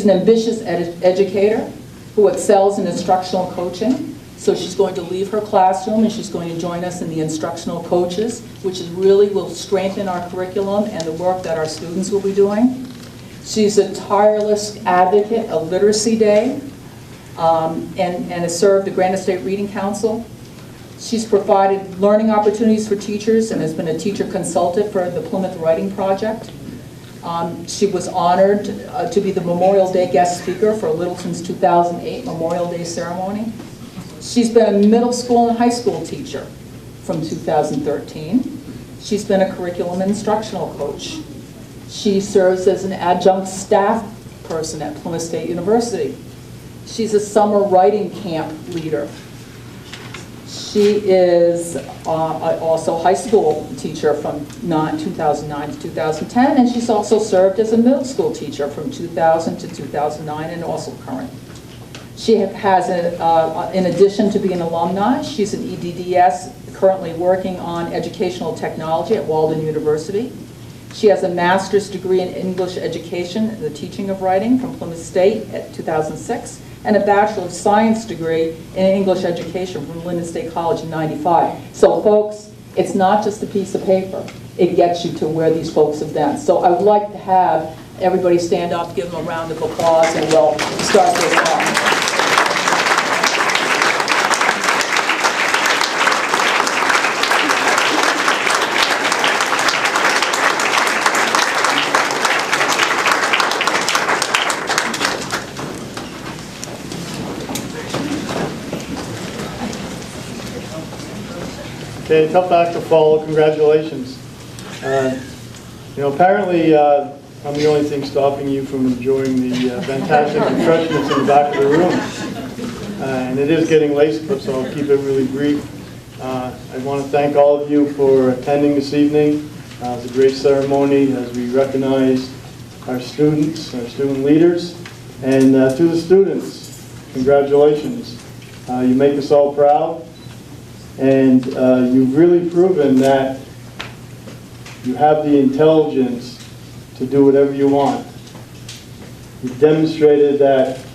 Speaker 4: ambitious educator who excels in instructional coaching. So she's going to leave her classroom and she's going to join us in the instructional coaches, which is really will strengthen our curriculum and the work that our students will be doing. She's a tireless advocate of Literacy Day and has served the Granite State Reading Council. She's provided learning opportunities for teachers and has been a teacher consultant for the Plymouth Writing Project. She was honored to be the Memorial Day guest speaker for Littleton's 2008 Memorial Day ceremony. She's been a middle school and high school teacher from 2013. She's been a curriculum and instructional coach. She serves as an adjunct staff person at Plymouth State University. She's a summer writing camp leader. She is also a high school teacher from 2009 to 2010, and she's also served as a middle school teacher from 2000 to 2009 and also current. She has, in addition to being an alumni, she's an EDDS currently working on educational technology at Walden University. She has a master's degree in English education, the teaching of writing from Plymouth State at 2006, and a Bachelor of Science degree in English education from Linden State College in '95. So folks, it's not just a piece of paper. It gets you to where these folks have been. So I would like to have everybody stand up, give them a round of applause, and we'll start this off.
Speaker 22: Okay, tough act to follow. Congratulations. Apparently I'm the only thing stopping you from enjoying the fantastic refreshments in the back of the room. And it is getting late, so I'll keep it really brief. I want to thank all of you for attending this evening. It was a great ceremony as we recognize our students, our student leaders, and to the students, congratulations. You make us all proud. And you've really proven that you have the intelligence to do whatever you want. You've demonstrated that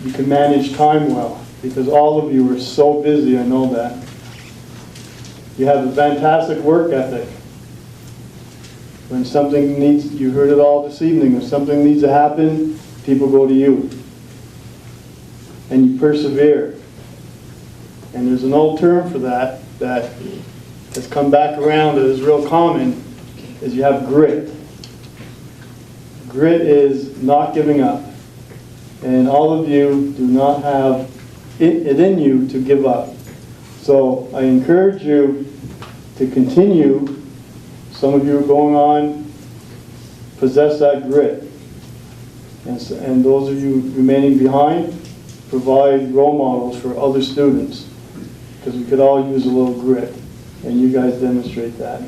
Speaker 22: you can manage time well, because all of you are so busy, I know that. You have a fantastic work ethic. When something needs, you heard it all this evening, when something needs to happen, people go to you. And you persevere. And there's an old term for that has come back around that is real common, is you have grit. Grit is not giving up. And all of you do not have it in you to give up. So I encourage you to continue, some of you are going on, possess that grit. And those of you remaining behind, provide role models for other students, because we could all use a little grit, and you guys demonstrate that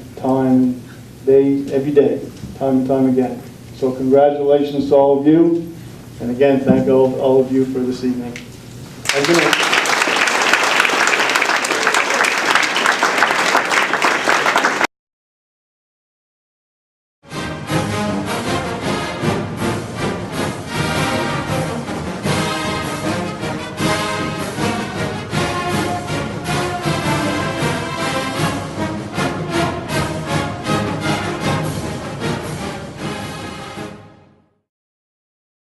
Speaker 22: every day, time and time again. So congratulations to all of you, and again, thank all of you for this evening. Have a good night.